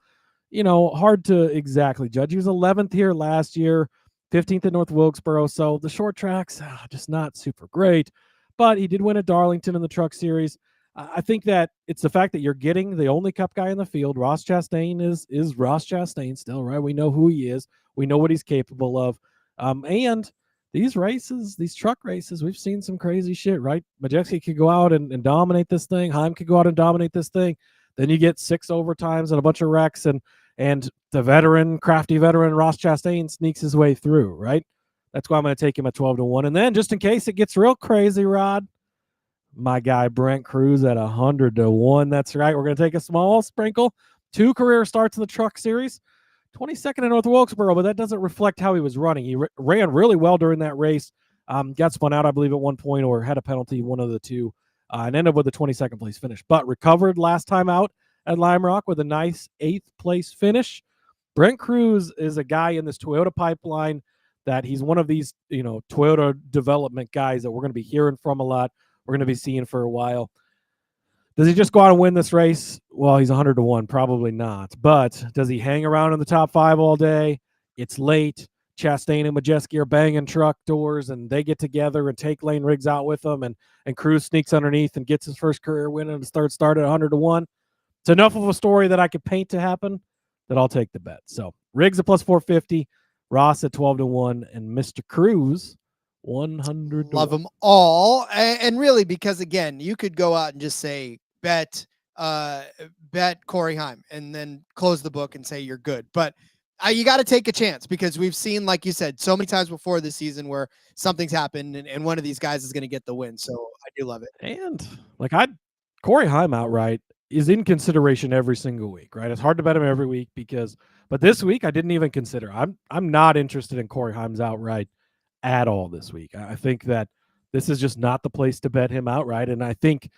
hard to exactly judge. He was 11th here last year, 15th at North Wilkesboro. So the short tracks, just not super great. But he did win at Darlington in the Truck Series. I think that it's the fact that you're getting the only Cup guy in the field. Ross Chastain is Ross Chastain still, right? We know who he is. We know what he's capable of. And these races, these truck races, we've seen some crazy shit, right? Majeski could go out and dominate this thing. Heim could go out and dominate this thing. Then you get 6 overtimes and a bunch of wrecks, and the crafty veteran Ross Chastain sneaks his way through, right? That's why I'm going to take him at 12-1. And then just in case it gets real crazy, Rod, my guy Brent Cruz at 100-1. That's right. We're going to take a small sprinkle. 2 career starts in the Truck Series. 22nd in North Wilkesboro, but that doesn't reflect how he was running. He ran really well during that race. Got spun out, I believe, at one point, or had a penalty, one of the two, and ended up with a 22nd place finish. But recovered last time out at Lime Rock with a nice 8th place finish. Brent Cruz is a guy in this Toyota pipeline that he's one of these, Toyota development guys that we're going to be hearing from a lot. We're going to be seeing for a while. Does he just go out and win this race? Well, he's 100-1. Probably not. But does he hang around in the top 5 all day? It's late. Chastain and Majeski are banging truck doors, and they get together and take Lane Riggs out with them, and Cruz sneaks underneath and gets his first career win in his 3rd start at 100-1. It's enough of a story that I could paint to happen that I'll take the bet. So Riggs at +450, Ross at 12-1, and Mr. Cruz 100. Love them all. And really, because again, you could go out and just say, bet Corey Heim and then close the book and say you're good. But you got to take a chance, because we've seen, like you said, so many times before this season where something's happened and one of these guys is going to get the win. So I do love it. And Corey Heim outright is in consideration every single week, right? It's hard to bet him every week but this week I didn't even consider. I'm not interested in Corey Heim's outright at all this week. I think that this is just not the place to bet him outright. And I think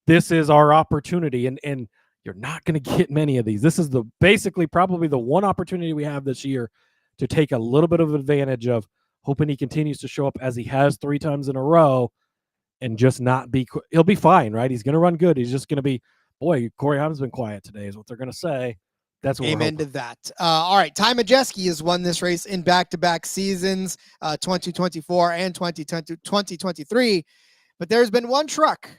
this is our opportunity, and you're not going to get many of these. This is basically probably the one opportunity we have this year to take a little bit of advantage of, hoping he continues to show up as he has 3 times in a row and just not he'll be fine, right? He's going to run good. He's just going to be boy, Corey Haim's been quiet today is what they're going to say. That's what Amen to that. All right. Ty Majeski has won this race in back-to-back seasons, 2024 and 2023. But there's been one truck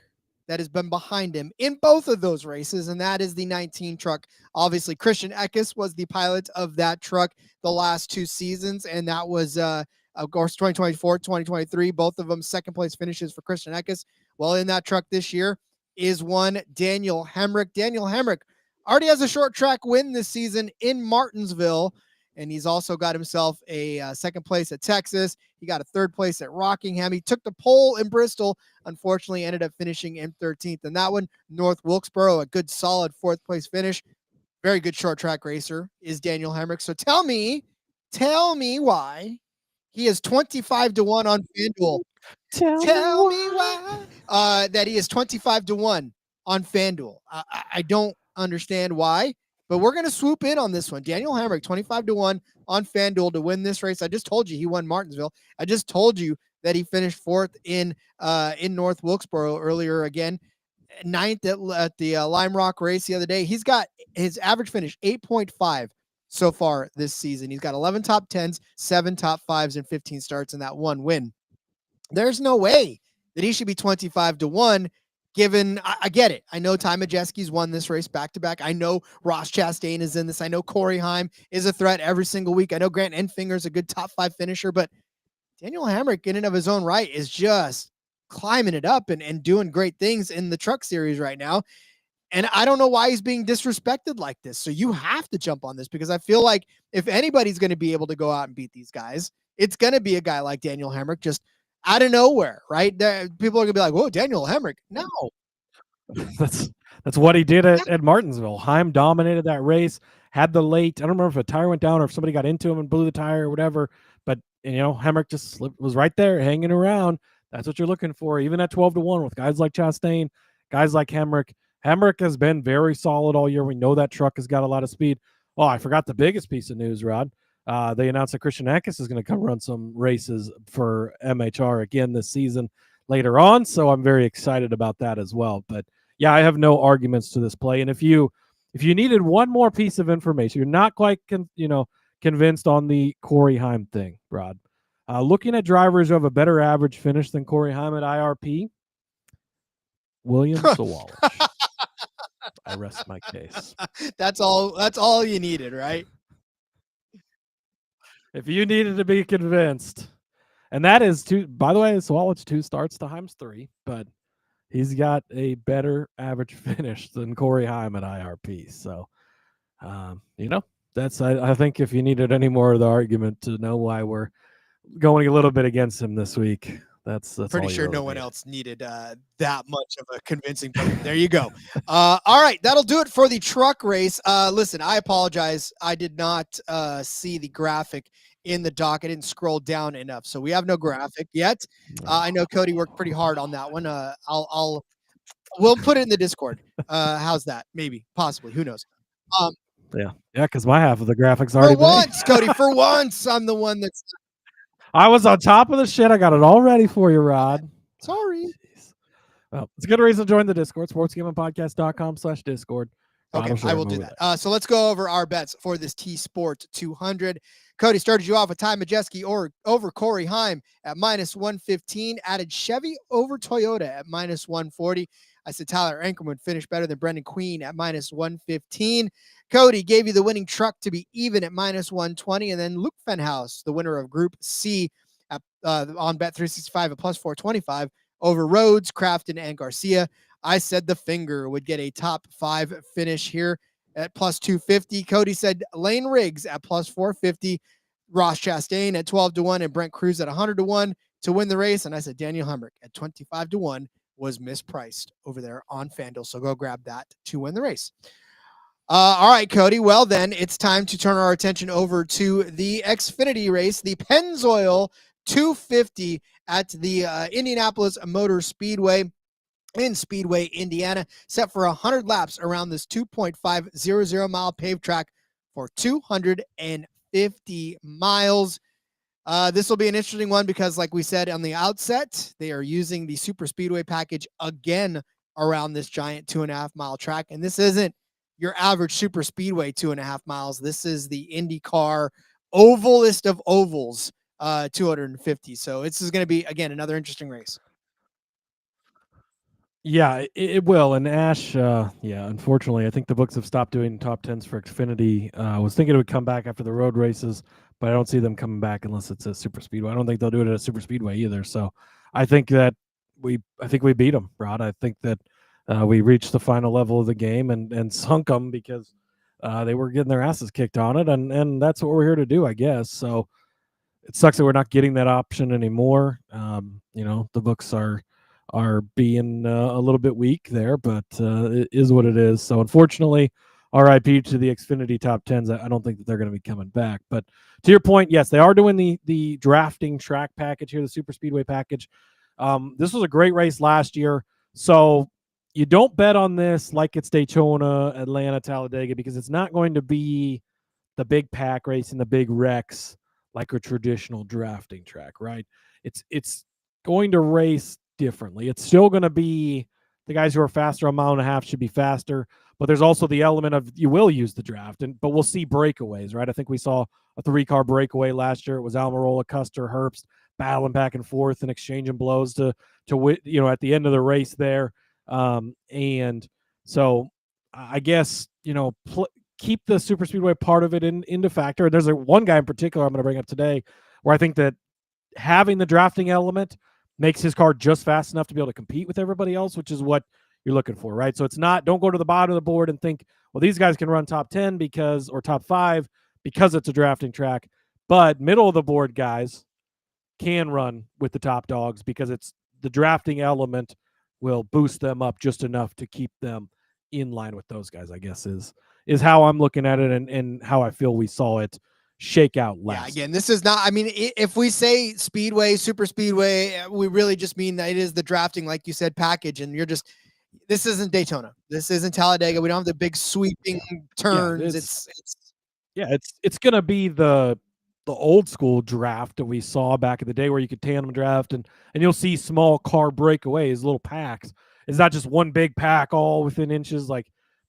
that has been behind him in both of those races, and that is the 19 truck. Obviously, Christian Eckes was the pilot of that truck the last 2 seasons, and that was, of course, 2024, 2023. Both of them second-place finishes for Christian Eckes. Well, in that truck this year is one Daniel Hemrick. Daniel Hemrick already has a short track win this season in Martinsville, and he's also got himself a second place at Texas. He got a third place at Rockingham. He took the pole in Bristol, unfortunately ended up finishing in 13th. And that one, North Wilkesboro, a good solid 4th place finish. Very good short track racer is Daniel Hemrick. So tell me why he is 25-1 on FanDuel. Tell me why that he is 25-1 on FanDuel. I don't understand why, but we're going to swoop in on this one. Daniel Hemrick, 25-1 on FanDuel to win this race. I just told you he won Martinsville. I just told you that he finished 4th in North Wilkesboro earlier, again 9th at the Lime Rock race the other day. He's got his average finish 8.5 so far this season. He's got 11 top 10s, 7 top 5s, and 15 starts in that one win. There's no way that he should be 25-1. Given, I get it. I know Ty Majeski's won this race back-to-back. I know Ross Chastain is in this. I know Corey Haim is a threat every single week. I know Grant Enfinger is a good top 5 finisher, but Daniel Hemrick in and of his own right is just climbing it up and doing great things in the truck series right now. And I don't know why he's being disrespected like this. So you have to jump on this, because I feel like if anybody's going to be able to go out and beat these guys, it's going to be a guy like Daniel Hemrick, just out of nowhere, right? People are gonna be like, "Whoa, Daniel Hemrick!" No, that's what he did at Martinsville. Haim dominated that race. Had the late. I don't remember if a tire went down or if somebody got into him and blew the tire or whatever. But Hemrick just was right there, hanging around. That's what you're looking for, even at 12-1 with guys like Chastain, guys like Hemrick. Hemrick has been very solid all year. We know that truck has got a lot of speed. Oh, I forgot the biggest piece of news, Rod. They announced that Christian Eckes is going to come run some races for MHR again this season later on. So I'm very excited about that as well. But yeah, I have no arguments to this play. And if you needed one more piece of information, you're not quite convinced on the Corey Haim thing, Rod. Looking at drivers who have a better average finish than Corey Haim at IRP, William Sawalich. I rest my case. That's all you needed, right? If you needed to be convinced, and that is by the way, Sawalich 2 starts to Haim's 3, but he's got a better average finish than Corey Haim at IRP. So, that's, I think if you needed any more of the argument to know why we're going a little bit against him this week, that's pretty sure no one else needed that much of a convincing point. There you go. All right, that'll do it for the truck race. Listen, I apologize. I did not see the graphic in the doc. I didn't scroll down enough, so we have no graphic yet. I know Cody worked pretty hard on that one. We'll put it in the Discord. How's that? Maybe, possibly. Who knows? Yeah, because my half of the graphics already. For once, Cody. For once, I'm the one that's. I was on top of the shit. I got it all ready for you, Rod. Sorry. Jeez. Well, it's a good reason to join the Discord, sportsgamblingpodcast.com/Discord. Okay, I will do that. So let's go over our bets for this T-Sport 200. Cody started you off with Ty Majeski over Corey Haim at -115, added Chevy over Toyota at -140. I said Tyler Ankrum would finish better than Brendan Queen at -115. Cody gave you the winning truck to be even at -120. And then Luke Fenhouse, the winner of Group C at, on Bet365 at +425 over Rhodes, Crafton, and Garcia. I said the Finger would get a top 5 finish here at +250. Cody said Lane Riggs at +450. Ross Chastain at 12-1 and Brent Cruz at 100-1 to win the race. And I said Daniel Hemrick at 25-1 was mispriced over there on FanDuel. So go grab that to win the race. All right, Cody. Well, then it's time to turn our attention over to the Xfinity race, the Pennzoil 250 at the Indianapolis Motor Speedway in Speedway, Indiana, set for 100 laps around this 2.500 mile paved track for 250 miles. This will be an interesting one because, like we said on the outset, they are using the Super Speedway package again around this giant 2.5 mile track. And this isn't your average super speedway 2.5 miles. This is the IndyCar ovalist of ovals, 250. So this is going to be, again, another interesting race. Yeah, it will. And Ash, unfortunately, I think the books have stopped doing top 10s for Xfinity. I was thinking it would come back after the road races, but I don't see them coming back unless it's a super speedway. I don't think they'll do it at a super speedway either. So I think that we beat them, Rod. I think that we reached the final level of the game and sunk them because they were getting their asses kicked on it. And that's what we're here to do, I guess. So it sucks that we're not getting that option anymore. The books are being a little bit weak there, but it is what it is. So unfortunately, RIP to the Xfinity top 10s. I don't think that they're going to be coming back. But to your point, yes, they are doing the drafting track package here, the super speedway package. This was a great race last year. So you don't bet on this like it's Daytona, Atlanta, Talladega, because it's not going to be the big pack race and the big wrecks like a traditional drafting track, right? It's going to race differently. It's still going to be the guys who are faster a mile and a half should be faster, but there's also the element of you will use the draft, but we'll see breakaways, right? I think we saw a 3-car breakaway last year. It was Almirola, Custer, Herbst battling back and forth and exchanging blows to at the end of the race there. And so I guess keep the super speedway part of it into factor. There's one guy in particular I'm going to bring up today where I think that having the drafting element makes his car just fast enough to be able to compete with everybody else, which is what you're looking for, right? So it's not, don't go to the bottom of the board and think, well, these guys can run top 10 or top 5 because it's a drafting track, but middle of the board guys can run with the top dogs because it's the drafting element will boost them up just enough to keep them in line with those guys, I guess is how I'm looking at it and how I feel we saw it shake out last. Yeah, again, this is not, I mean, if we say speedway, super speedway, we really just mean that it is the drafting, like you said, package. And this isn't Daytona. This isn't Talladega. We don't have the big sweeping turns. It's going to be the old school draft that we saw back in the day where you could tandem draft and you'll see small car breakaways, little packs. It's not just one big pack all within inches,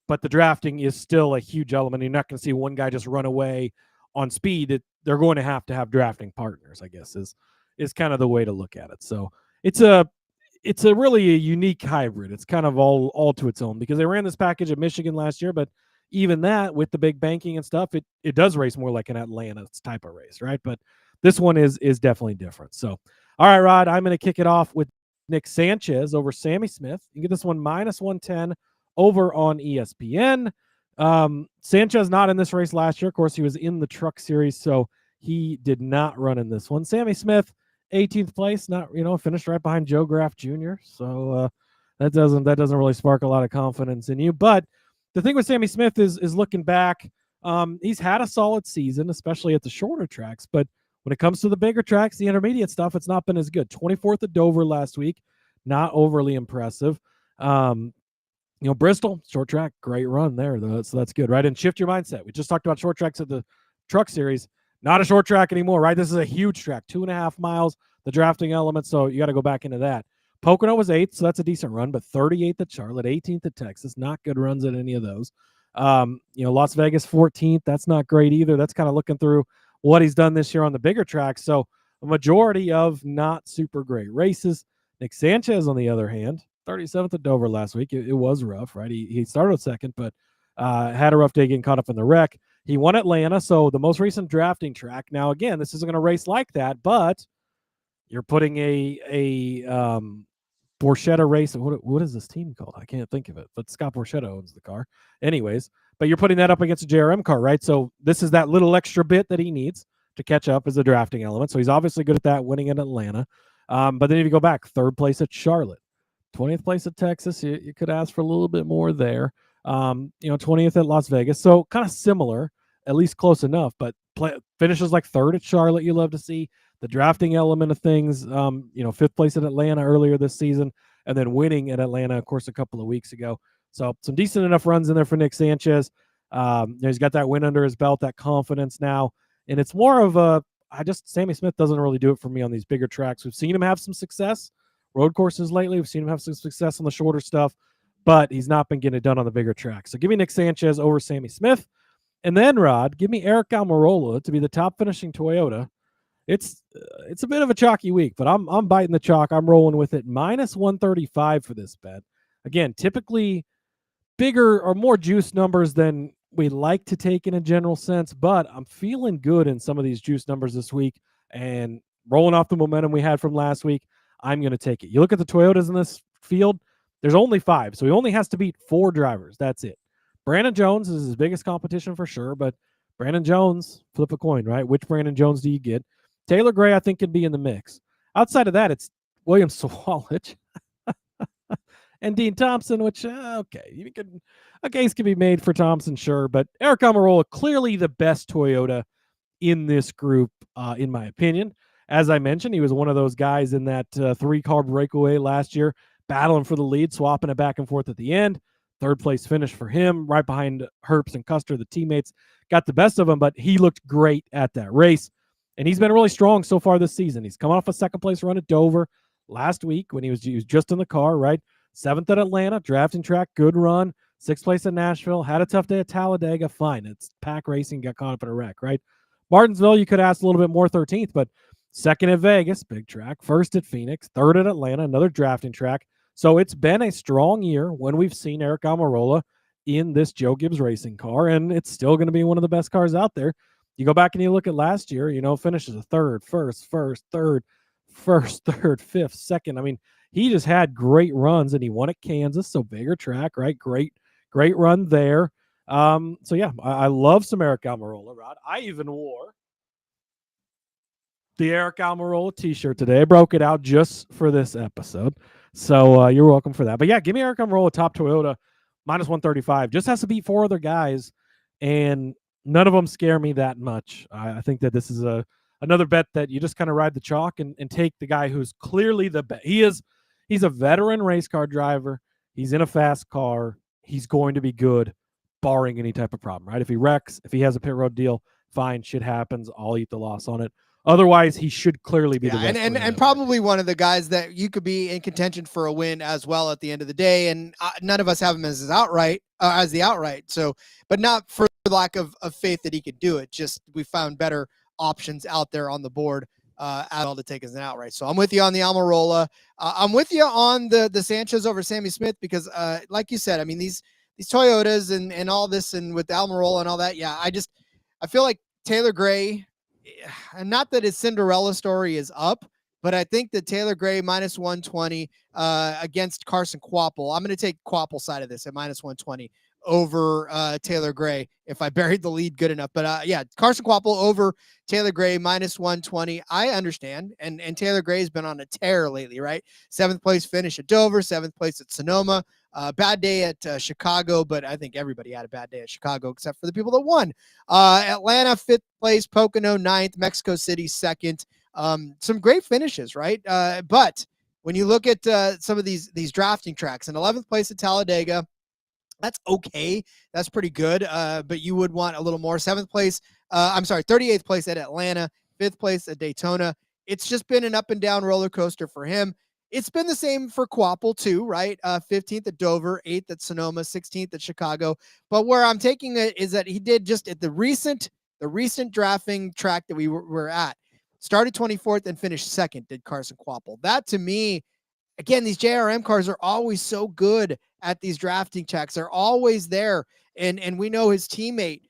but the drafting is still a huge element. You're not going to see one guy just run away on speed. They're going to have drafting partners, I guess, is kind of the way to look at it. So it's a really a unique hybrid. It's kind of all to its own because they ran this package at Michigan last year, but even that with the big banking and stuff, it does race more like an Atlanta type of race, right? But this one is definitely different. So, all right, Rod, I'm going to kick it off with Nick Sanchez over Sammy Smith. You get this one -110 over on ESPN. Sanchez not in this race last year. Of course, he was in the Truck Series, so he did not run in this one. Sammy Smith, 18th place, not finished right behind Joe Graff Jr. So that doesn't really spark a lot of confidence in you. But the thing with Sammy Smith is looking back, he's had a solid season, especially at the shorter tracks. But when it comes to the bigger tracks, the intermediate stuff, it's not been as good. 24th at Dover last week, not overly impressive. Bristol, short track, great run there, though. So that's good, right? And shift your mindset. We just talked about short tracks at the Truck Series. Not a short track anymore, right? This is a huge track, 2.5 miles, the drafting element. So you got to go back into that. Pocono was 8th, so that's a decent run, but 38th at Charlotte, 18th at Texas. Not good runs at any of those. Las Vegas, 14th. That's not great either. That's kind of looking through what he's done this year on the bigger tracks. So a majority of not super great races. Nick Sanchez, on the other hand, 37th at Dover last week. It was rough, right? He started second, but had a rough day getting caught up in the wreck. He won Atlanta, so the most recent drafting track. Now, again, this isn't going to race like that, but you're putting a Borchetta race. What is this team called? I can't think of it, but Scott Borchetta owns the car. Anyways, but you're putting that up against a JRM car, right? So this is that little extra bit that he needs to catch up as a drafting element. So he's obviously good at that, winning in Atlanta. But then if you go back, 3rd place at Charlotte, 20th place at Texas, you could ask for a little bit more there. 20th at Las Vegas. So kind of similar, at least close enough, but finishes like 3rd at Charlotte. You love to see the drafting element of things. 5th place at Atlanta earlier this season, and then winning at Atlanta, of course, a couple of weeks ago. So some decent enough runs in there for Nick Sanchez. He's got that win under his belt, that confidence now. And it's more of Sammy Smith doesn't really do it for me on these bigger tracks. We've seen him have some success, road courses lately. We've seen him have some success on the shorter stuff, but he's not been getting it done on the bigger track. So give me Nick Sanchez over Sammy Smith. And then, Rod, give me Eric Almirola to be the top finishing Toyota. It's a bit of a chalky week, but I'm biting the chalk. I'm rolling with it. Minus 135 for this bet. Again, typically bigger or more juice numbers than we like to take in a general sense, but I'm feeling good in some of these juice numbers this week, and rolling off the momentum we had from last week, I'm going to take it. You look at the Toyotas in this field, there's only 5, so he only has to beat 4 drivers. That's it. Brandon Jones is his biggest competition for sure, but Brandon Jones, flip a coin, right? Which Brandon Jones do you get? Taylor Gray, I think, could be in the mix. Outside of that, it's William Sawalich and Dean Thompson, which, okay, a case can be made for Thompson, sure, but Eric Almirola, clearly the best Toyota in this group, in my opinion. As I mentioned, he was one of those guys in that 3-car breakaway last year, battling for the lead, swapping it back and forth at the end. 3rd place finish for him, right behind Herbst and Custer. The teammates got the best of him, but he looked great at that race. And he's been really strong so far this season. He's come off a 2nd place run at Dover last week when he was just in the car, right? 7th at Atlanta, drafting track, good run. 6th place at Nashville, had a tough day at Talladega, fine. It's pack racing, got caught up in a wreck, right? Martinsville, you could ask a little bit more, 13th, but 2nd at Vegas, big track. 1st at Phoenix, 3rd at Atlanta, another drafting track. So it's been a strong year when we've seen Eric Almirola in this Joe Gibbs racing car, and it's still going to be one of the best cars out there. You go back and you look at last year, finishes a 3rd, 1st, 3rd, 1st, 3rd, 5th, 2nd. I mean, he just had great runs, and he won at Kansas, so bigger track, right? Great run there. So yeah, I love some Eric Almirola, Rod. I even wore the Eric Almirola t-shirt today. I broke it out just for this episode. So you're welcome for that. But yeah, give me Eric Almirola, top Toyota, minus 135. Just has to beat 4 other guys, and none of them scare me that much. I think that this is another bet that you just kind of ride the chalk and take the guy who's clearly the best. He's a veteran race car driver. He's in a fast car. He's going to be good, barring any type of problem, right? If he wrecks, if he has a pit road deal, fine, shit happens. I'll eat the loss on it. Otherwise, he should clearly be the best. And probably one of the guys that you could be in contention for a win as well at the end of the day. And none of us have him as the outright. So, but not for lack of faith that he could do it. Just we found better options out there on the board at all to take as an outright. So I'm with you on the Almirola. I'm with you on the Sanchez over Sammy Smith because, like you said, I mean these Toyotas and all this, and with Almirola and all that. Yeah, I feel like Taylor Gray. And not that his Cinderella story is up, but I think that Taylor Gray minus 120 against Carson Kvapil. I'm going to take Kvapil side of this at minus 120 over Taylor Gray if I buried the lead good enough. But yeah, Carson Kvapil over Taylor Gray minus 120. I understand. And Taylor Gray's been on a tear lately, right? 7th place finish at Dover, 7th place at Sonoma. Bad day at Chicago, but I think everybody had a bad day at Chicago except for the people that won. Atlanta, 5th place, Pocono, 9th, Mexico City, 2nd. Some great finishes, right? But when you look at some of these drafting tracks, an 11th place at Talladega, that's okay. That's pretty good. But you would want a little more. 38th place at Atlanta, 5th place at Daytona. It's just been an up and down roller coaster for him. It's been the same for Kvapil too, right? 15th at Dover, 8th at Sonoma, 16th at Chicago. But where I'm taking it is that he did just at the recent drafting track that we were at, started 24th and finished 2nd, did Carson Kvapil. That to me, again, these JRM cars are always so good at these drafting checks. They're always there. And we know his teammate,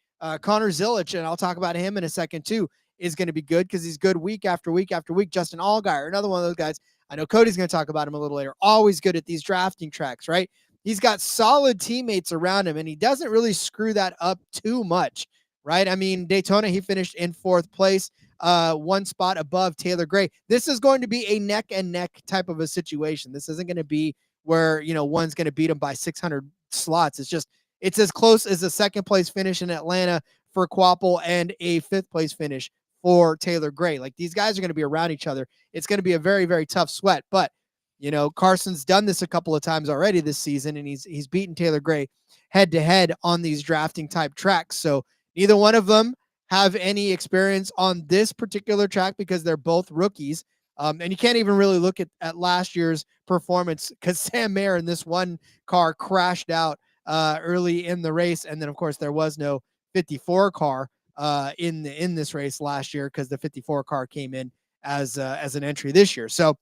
Connor Zilisch, and I'll talk about him in a second too, is going to be good because he's good week after week after week. Justin Allgaier, another one of those guys. I know Cody's going to talk about him a little later. Always good at these drafting tracks, right? He's got solid teammates around him, and he doesn't really screw that up too much, right? I mean, Daytona, he finished in 4th place, 1 spot above Taylor Gray. This is going to be a neck and neck type of a situation. This isn't going to be where, one's going to beat him by 600 slots. It's as close as a 2nd place finish in Atlanta for Kvapil and a 5th place finish for Taylor Gray. Like, these guys are going to be around each other. It's going to be a very, very tough sweat. But, Carson's done this a couple of times already this season, and he's beaten Taylor Gray head-to-head on these drafting type tracks. So neither one of them have any experience on this particular track because they're both rookies. And you can't even really look at last year's performance because Sam Mayer in this one car crashed out early in the race. And then, of course, there was no 54 car in this race last year because the 54 car came in as an entry this year. So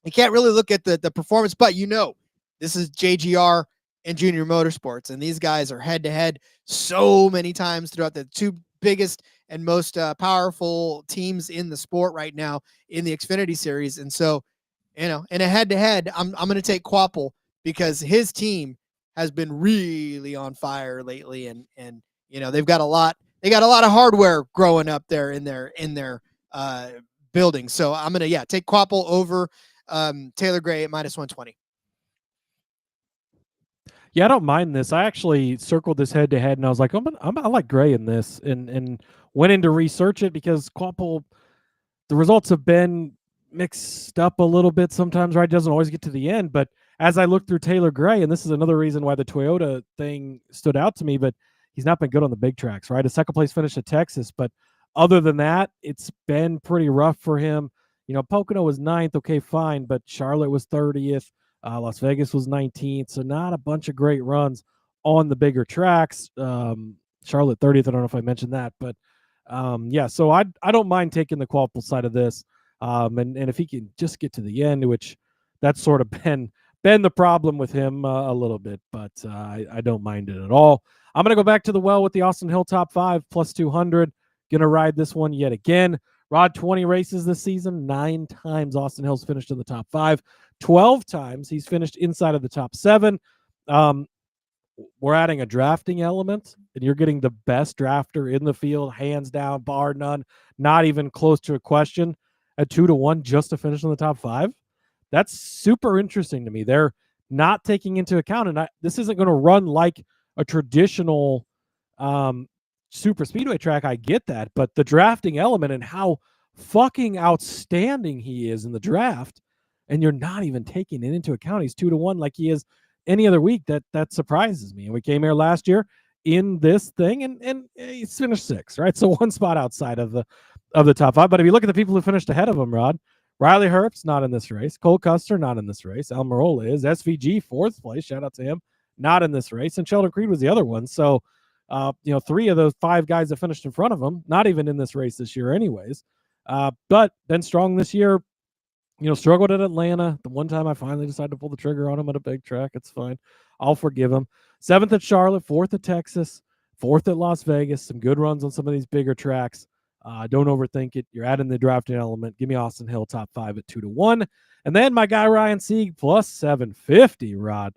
you can't really look at the performance, but this is JGR and Junior Motorsports, and these guys are head-to-head so many times throughout the two biggest and most powerful teams in the sport right now in the Xfinity Series. And so, in a head-to-head, I'm going to take Quapple because his team has been really on fire lately, and they've got a lot. They got a lot of hardware growing up there in their building. So I'm going to take Quapple over Taylor Gray at -120. Yeah, I don't mind this. I actually circled this head to head, and I was like, I like Gray in this, and went in to research it because Quapple, the results have been mixed up a little bit sometimes, right? It doesn't always get to the end. But as I look through Taylor Gray, and this is another reason why the Toyota thing stood out to me, but he's not been good on the big tracks, right? A second place finish at Texas, but other than that, it's been pretty rough for him. Pocono was 9th, okay, fine, but Charlotte was 30th. Las Vegas was 19th, so not a bunch of great runs on the bigger tracks. Charlotte 30th, I don't know if I mentioned that, but so I don't mind taking the Quapple side of this, and if he can just get to the end, which that's sort of been the problem with him a little bit, but I don't mind it at all. I'm going to go back to the well with the Austin Hill top 5 +200. Going to ride this one yet again. Rod, 20 races this season, 9 times Austin Hill's finished in the top 5. 12 times he's finished inside of the top 7. We're adding a drafting element, and you're getting the best drafter in the field, hands down, bar none, not even close to a question, at 2-1 just to finish in the top 5. That's super interesting to me. They're not taking into account, and this isn't going to run like a traditional super speedway track. I get that, but the drafting element and how fucking outstanding he is in the draft, and you're not even taking it into account. He's 2-1 like he is any other week. That surprises me. And we came here last year in this thing, and he's finished 6th, right? So 1 spot outside of the top 5. But if you look at the people who finished ahead of him, Rod, Riley Herbst not in this race, Cole Custer not in this race, Almirola is, SVG 4th place, shout out to him, not in this race, and Sheldon Creed was the other one. So 3 of those 5 guys that finished in front of him, not even in this race this year anyways. But been strong this year. Struggled at Atlanta. The one time I finally decided to pull the trigger on him at a big track. It's fine. I'll forgive him. 7th at Charlotte, 4th at Texas, 4th at Las Vegas. Some good runs on some of these bigger tracks. Don't overthink it. You're adding the drafting element. Give me Austin Hill top 5 at 2-1. And then my guy Ryan Sieg +750, Rod.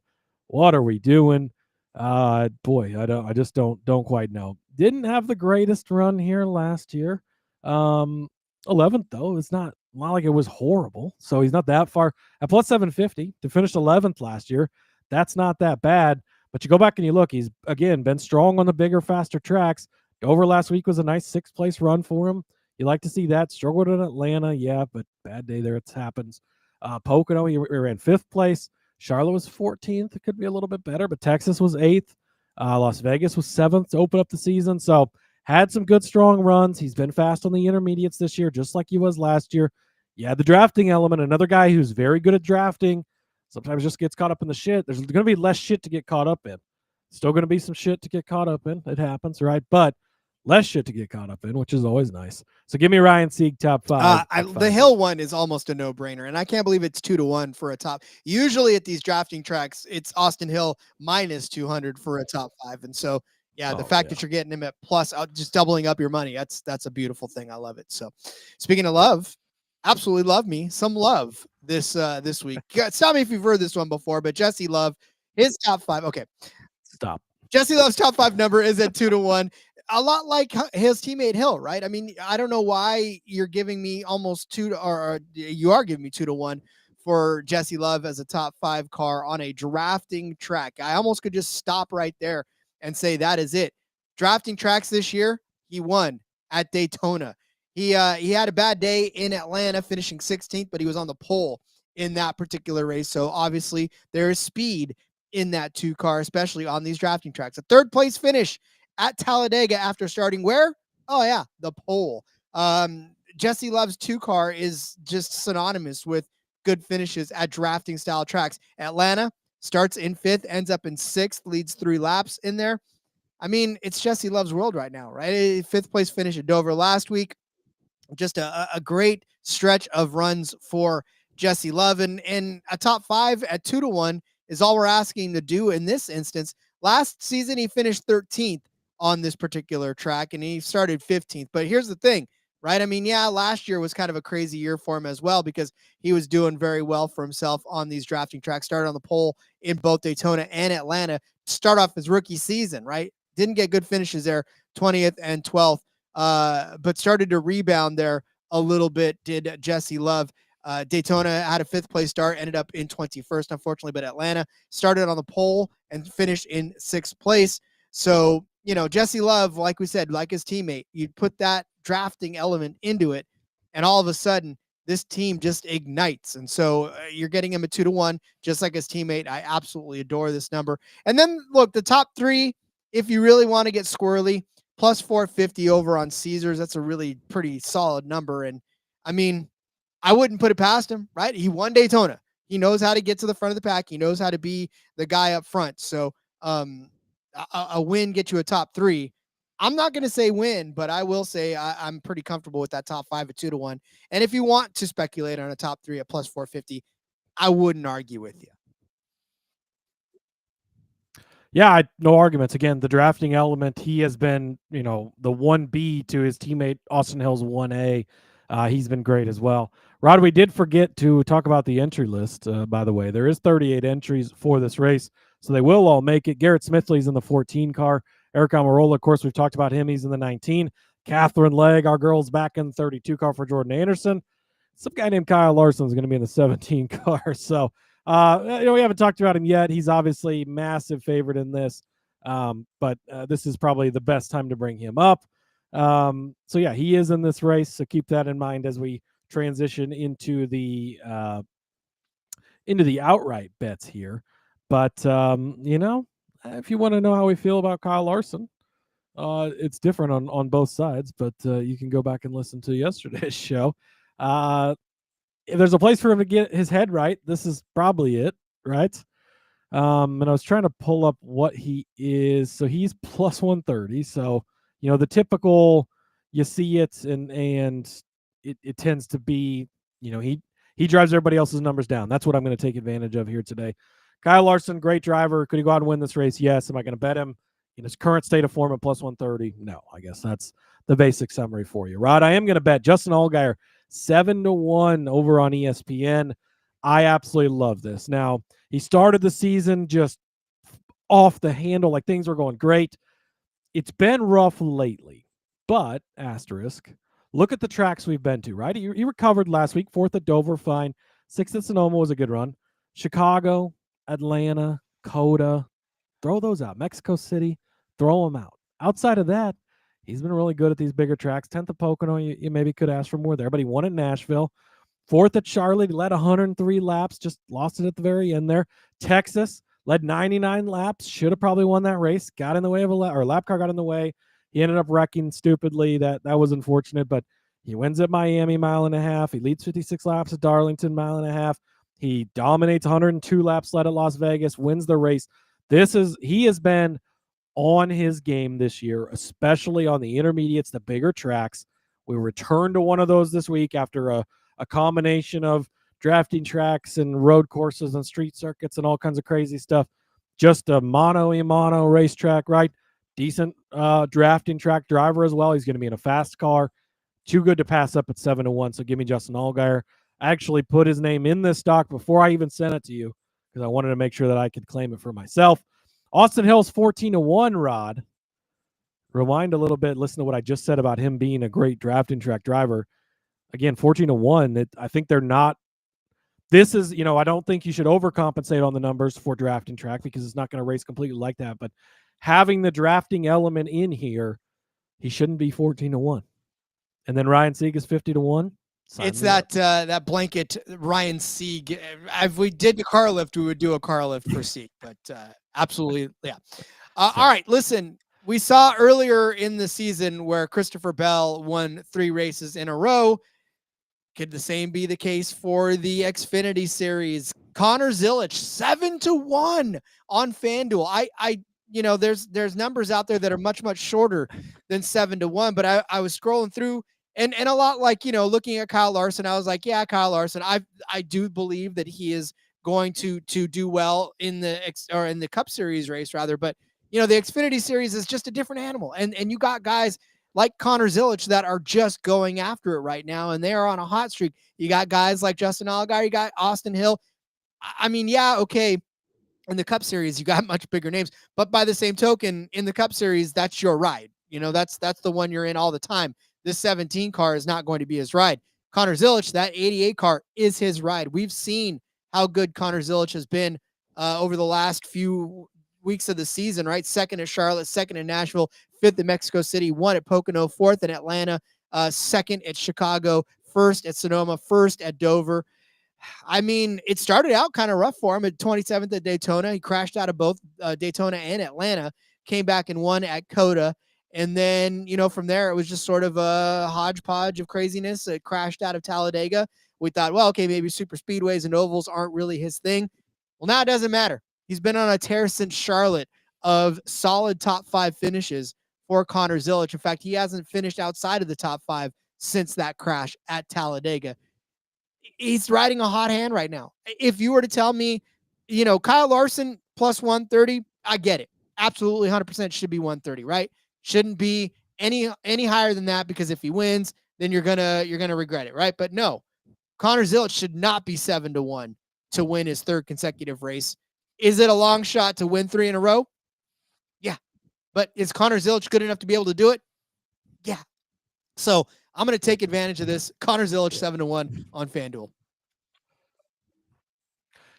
What are we doing? Boy, I just don't quite know. Didn't have the greatest run here last year. 11th though. It's not like it was horrible. So he's not that far at +750 to finish 11th last year. That's not that bad. But you go back and you look, he's again been strong on the bigger, faster tracks. Dover last week was a nice 6th place run for him. You like to see that. Struggled in Atlanta, yeah, but bad day there. It happens. Pocono, he ran 5th place. Charlotte was 14th. It could be a little bit better, but Texas was 8th. Las Vegas was 7th to open up the season. So had some good, strong runs. He's been fast on the intermediates this year, just like he was last year. Yeah, the drafting element, another guy who's very good at drafting, sometimes just gets caught up in the shit. There's going to be less shit to get caught up in. Still going to be some shit to get caught up in. It happens, right? But less shit to get caught up in, which is always nice. So give me Ryan Sieg top 5. The Hill one is almost a no-brainer, and I can't believe it's 2-1 for a top. Usually at these drafting tracks, it's Austin Hill -200 for a top 5, and so the fact that you're getting him at plus, just doubling up your money, that's a beautiful thing. I love it. So speaking of love, absolutely love me some love this week. Stop me if you've heard this one before, but Jesse Love, his top 5. Okay, stop. Jesse Love's top 5 number is at 2-1. A lot like his teammate Hill, right? I mean, I don't know why you're giving me almost 2 or you are giving me 2-1 for Jesse Love as a top 5 car on a drafting track. I almost could just stop right there and say that is it. Drafting tracks this year, he won at Daytona. He had a bad day in Atlanta, finishing 16th, but he was on the pole in that particular race. So obviously there is speed in that 2 car, especially on these drafting tracks. A 3rd place finish at Talladega after starting where? Oh yeah, the pole. Jesse Love's 2-car is just synonymous with good finishes at drafting style tracks. Atlanta starts in 5th, ends up in 6th, leads 3 laps in there. I mean, it's Jesse Love's world right now, right? 5th place finish at Dover last week. Just a great stretch of runs for Jesse Love, and a top 5 at 2-1 is all we're asking to do in this instance. Last season, he finished 13th on this particular track, and he started 15th. But here's the thing, right? I mean, yeah, last year was kind of a crazy year for him as well because he was doing very well for himself on these drafting tracks. Started on the pole in both Daytona and Atlanta. Start off his rookie season, right? Didn't get good finishes there, 20th and 12th, but started to rebound there a little bit, did Jesse Love. Daytona had a 5th place start, ended up in 21st, unfortunately, but Atlanta started on the pole and finished in 6th place. So, Jesse Love, like we said, like his teammate, you put that drafting element into it, and all of a sudden, this team just ignites. And so you're getting him a 2-1, just like his teammate. I absolutely adore this number. And then, look, the top 3, if you really want to get squirrely, plus 450 over on Caesars. That's a really pretty solid number. And, I mean, I wouldn't put it past him, right? He won Daytona. He knows how to get to the front of the pack. He knows how to be the guy up front. So a win gets you a top 3. I'm not going to say win, but I will say I'm pretty comfortable with that top 5 at 2-1. And if you want to speculate on a top 3 at plus 450, I wouldn't argue with you. Yeah, no arguments. Again, the drafting element, he has been, the 1B to his teammate Austin Hill's 1A. He's been great as well. Rod, we did forget to talk about the entry list, by the way. There is 38 entries for this race, so they will all make it. Garrett Smithley's in the 14 car. Eric Almirola, of course, we've talked about him. He's in the 19. Catherine Legg, our girl's back in the 32 car for Jordan Anderson. Some guy named Kyle Larson is going to be in the 17 car. So, we haven't talked about him yet. He's obviously massive favorite in this, but this is probably the best time to bring him up. So yeah, he is in this race. So keep that in mind as we transition into the outright bets here. But if you want to know how we feel about Kyle Larson, it's different on both sides. But you can go back and listen to yesterday's show. If there's a place for him to get his head right, this is probably it, right? And I was trying to pull up what he is. So he's plus 130. So, the typical, you see it and it tends to be, he drives everybody else's numbers down. That's what I'm going to take advantage of here today. Kyle Larson, great driver. Could he go out and win this race? Yes. Am I going to bet him in his current state of form at plus 130? No, I guess that's the basic summary for you. Rod, I am going to bet Justin Allgaier 7-1 over on ESPN. I absolutely love this. Now, he started the season just off the handle, like things were going great. It's been rough lately, but asterisk, look at the tracks we've been to, right? He recovered last week, 4th at Dover, fine. 6th at Sonoma was a good run. Chicago, Atlanta, Coda, throw those out. Mexico City, throw them out. Outside of that, he's been really good at these bigger tracks. 10th at Pocono, you maybe could ask for more there, but he won at Nashville. 4th at Charlotte, led 103 laps, just lost it at the very end there. Texas, led 99 laps, should have probably won that race, got in the way of a lap car got in the way. He ended up wrecking stupidly. That was unfortunate, but he wins at Miami, 1.5 miles. He leads 56 laps at Darlington, 1.5 miles. He dominates 102 laps led at Las Vegas, wins the race. He has been on his game this year, especially on the intermediates, the bigger tracks. We return to one of those this week after a combination of drafting tracks and road courses and street circuits and all kinds of crazy stuff. Just a mono racetrack, right? Decent drafting track driver as well. He's going to be in a fast car. Too good to pass up at 7-1. So give me Justin Allgaier. I actually put his name in this stock before I even sent it to you because I wanted to make sure that I could claim it for myself. Austin Hill's 14-1, Rod. Rewind a little bit. Listen to what I just said about him being a great drafting track driver. Again, 14-1. I think they're not. This is, I don't think you should overcompensate on the numbers for drafting track because it's not going to race completely like that. But having the drafting element in here, he shouldn't be 14-1. And then Ryan Sieg is 50-1. It's that blanket Ryan Sieg. If we did the car lift, we would do a car lift for Sieg. But absolutely, yeah. All right, listen. We saw earlier in the season where Christopher Bell won 3 races in a row. Could the same be the case for the Xfinity Series? Connor Zilisch 7-1 on FanDuel. There's numbers out there that are much shorter than 7-1, but I was scrolling through and a lot like, looking at Kyle Larson, I was like, yeah, Kyle Larson. I do believe that he is going to do well in the Cup Series race rather, but the Xfinity Series is just a different animal, and you got guys like Connor Zilisch that are just going after it right now, and they are on a hot streak. You got guys like Justin Allgaier, you got Austin Hill. I mean, yeah, okay. In the Cup Series, you got much bigger names, but by the same token, in the Cup Series, that's your ride. That's the one you're in all the time. This 17 car is not going to be his ride. Connor Zilisch, that 88 car is his ride. We've seen how good Connor Zilisch has been over the last few weeks of the season, right? 2nd at Charlotte, 2nd in Nashville, 5th at Mexico City, 1 at Pocono, 4th in Atlanta, 2nd at Chicago, 1st at Sonoma, 1st at Dover. I mean, it started out kind of rough for him at 27th at Daytona. He crashed out of both Daytona and Atlanta, came back and won at COTA. And then, from there, it was just sort of a hodgepodge of craziness. It crashed out of Talladega. We thought, well, okay, maybe super speedways and ovals aren't really his thing. Well, now it doesn't matter. He's been on a tear since Charlotte of solid top 5 finishes for Connor Zilisch. In fact, he hasn't finished outside of the top 5 since that crash at Talladega. He's riding a hot hand right now. If you were to tell me, Kyle Larson plus 130, I get it. Absolutely 100% should be 130, right? Shouldn't be any higher than that, because if he wins, then you're gonna regret it, right? But no, Connor Zilisch should not be 7-1 to win his 3rd consecutive race. Is it a long shot to win 3 in a row? Yeah. But is Connor Zilisch good enough to be able to do it? Yeah. So I'm going to take advantage of this. Connor Zilisch 7-1 on FanDuel.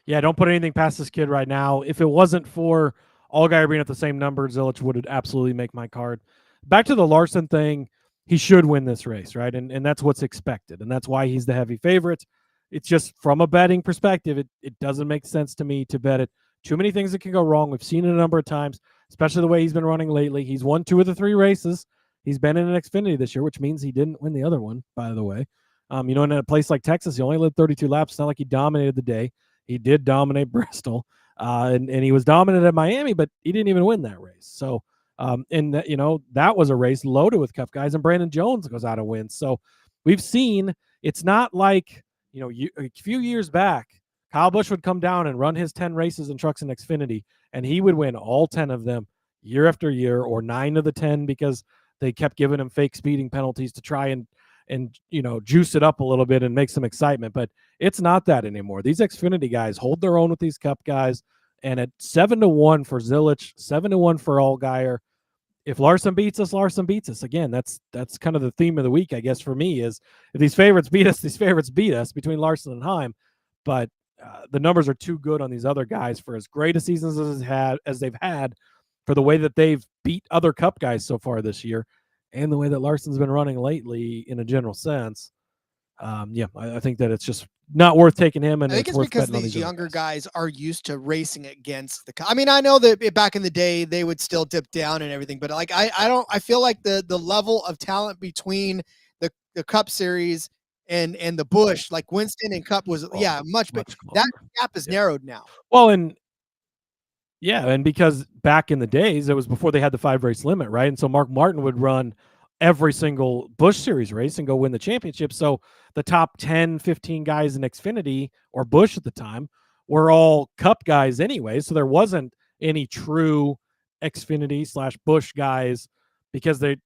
Yeah, don't put anything past this kid right now. If it wasn't for Allgaier being at the same number, Zilisch would absolutely make my card. Back to the Larson thing, he should win this race, right? And that's what's expected, and that's why he's the heavy favorite. It's just from a betting perspective, it doesn't make sense to me to bet it. Too many things that can go wrong. We've seen it a number of times, especially the way he's been running lately. He's won 2 of the 3 races. He's been in an Xfinity this year, which means he didn't win the other one, by the way. In a place like Texas, he only led 32 laps. It's not like he dominated the day. He did dominate Bristol, and he was dominant at Miami, but he didn't even win that race. So, that was a race loaded with Cup guys, and Brandon Jones goes out and wins. So we've seen it's not like, a few years back, Kyle Busch would come down and run his 10 races in trucks and Xfinity, and he would win all 10 of them year after year, or 9 of the 10 because they kept giving him fake speeding penalties to try and juice it up a little bit and make some excitement. But it's not that anymore. These Xfinity guys hold their own with these Cup guys, and at 7-1 for Zilisch, 7-1 for Allgaier. If Larson beats us, Larson beats us. Again, that's kind of the theme of the week, I guess, for me, is if these favorites beat us, these favorites beat us between Larson and Heim. But the numbers are too good on these other guys for as great a seasons as they've had, for the way that they've beat other Cup guys so far this year, and the way that Larson's been running lately in a general sense. I think that it's just not worth taking him. And I think it's because these younger guys are used to racing against the. I mean, I know that back in the day they would still dip down and everything, but like I feel like the level of talent between the Cup Series and the Busch, like Winston and Cup, was much bigger. That gap is narrowed now. Well, and because back in the days, it was before they had the 5 race limit, right? And so Mark Martin would run every single Busch Series race and go win the championship. So the top 10, 15 guys in Xfinity or Busch at the time were all Cup guys anyway. So there wasn't any true Xfinity / Busch guys because the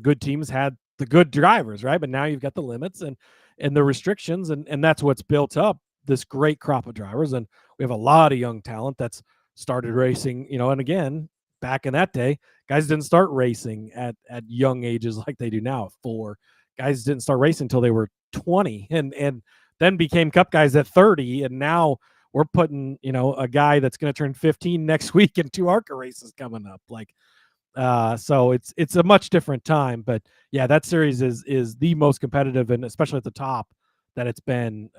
good teams had the good drivers, right? But now you've got the limits and the restrictions, and that's what's built up this great crop of drivers. And we have a lot of young talent that's started racing, and again, back in that day, guys didn't start racing at young ages like they do now at 4. Guys didn't start racing until they were 20 and then became Cup guys at 30. And now we're putting, a guy that's going to turn 15 next week and 2 ARCA races coming up. So it's a much different time, but yeah, that series is the most competitive, and especially at the top that it's been,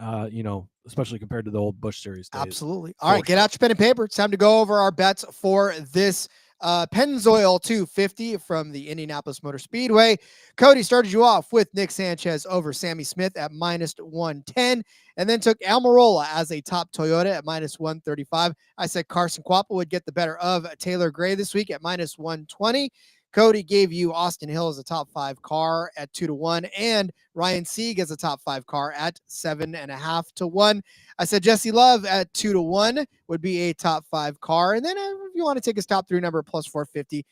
especially compared to the old Busch Series days. Absolutely. All right, get out your pen and paper. It's time to go over our bets for this Pennzoil 250 from the Indianapolis Motor Speedway. Cody started you off with Nick Sanchez over Sammy Smith at -110, and then took Almirola as a top Toyota at -135. I said Carson Quapple would get the better of Taylor Gray this week at -120. Cody gave you Austin Hill as a top 5 car at 2-1, and Ryan Sieg as a top 5 car at 7.5 to 1. I said Jesse Love at 2-1 would be a top 5 car, and then if you want to take his top 3 number plus 450,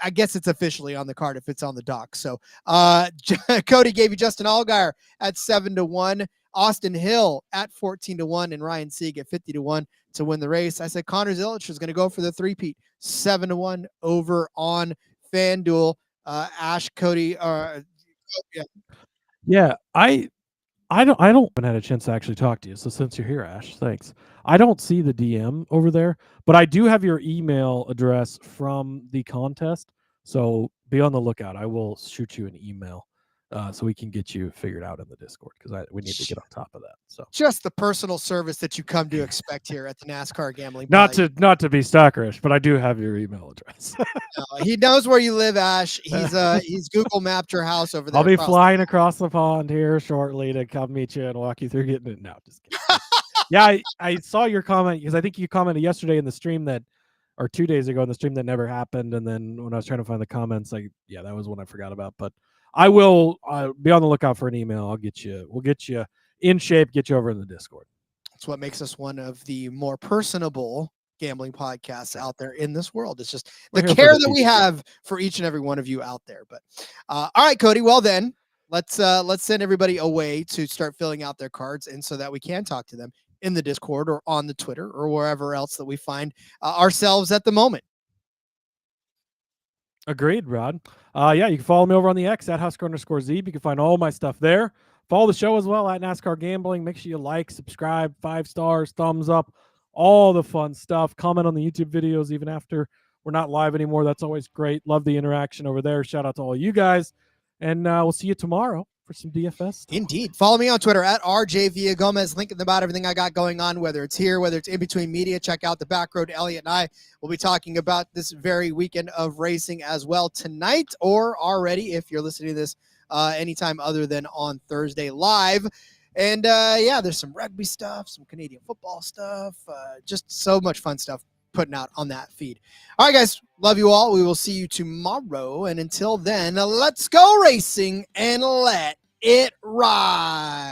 I guess it's officially on the card if it's on the dock. So Cody gave you Justin Allgaier at 7-1, Austin Hill at 14-1, and Ryan Sieg at 50-1 to win the race. I said Connor Zilisch is going to go for the three-peat, 7-1 over on FanDuel. Ash, Cody, Yeah, I haven't had a chance to actually talk to you. So since you're here, Ash, thanks. I don't see the DM over there, but I do have your email address from the contest. So be on the lookout. I will shoot you an email so we can get you figured out in the Discord because we need to get on top of that. So just the personal service that you come to expect here at the NASCAR Gambling not Podcast. not to be stalkerish, but I do have your email address. No, he knows where you live, Ash. He's Google mapped your house over there. I'll be flying across the pond here shortly to come meet you and walk you through getting it. No, just kidding. Yeah, I saw your comment because I think you commented yesterday in the stream or 2 days ago in the stream that never happened. And then when I was trying to find the comments, that was one I forgot about. But I will be on the lookout for an email. We'll get you in shape, get you over in the Discord. That's what makes us one of the more personable gambling podcasts out there in this world. It's just the care that we have for each and every one of you out there. But all right, Cody. Well, then let's send everybody away to start filling out their cards, and so that we can talk to them in the Discord or on the Twitter or wherever else that we find ourselves at the moment. Agreed, Rod. Yeah, you can follow me over on the X at Husker_Zeeb. You can find all my stuff there. Follow the show as well at NASCAR Gambling. Make sure you like, subscribe, 5 stars, thumbs up, all the fun stuff. Comment on the YouTube videos even after we're not live anymore. That's always great. Love the interaction over there. Shout out to all you guys. And we'll see you tomorrow for some DFS stuff. Indeed. Follow me on Twitter at RJ Villagomez. Link about everything I got going on, whether it's here, whether it's in between media. Check out the back road. Elliot and I will be talking about this very weekend of racing as well tonight, or already if you're listening to this anytime other than on Thursday live. And there's some rugby stuff, some Canadian football stuff, just so much fun stuff putting out on that feed. All right, guys, love you all. We will see you tomorrow. And until then, let's go racing and let it ride.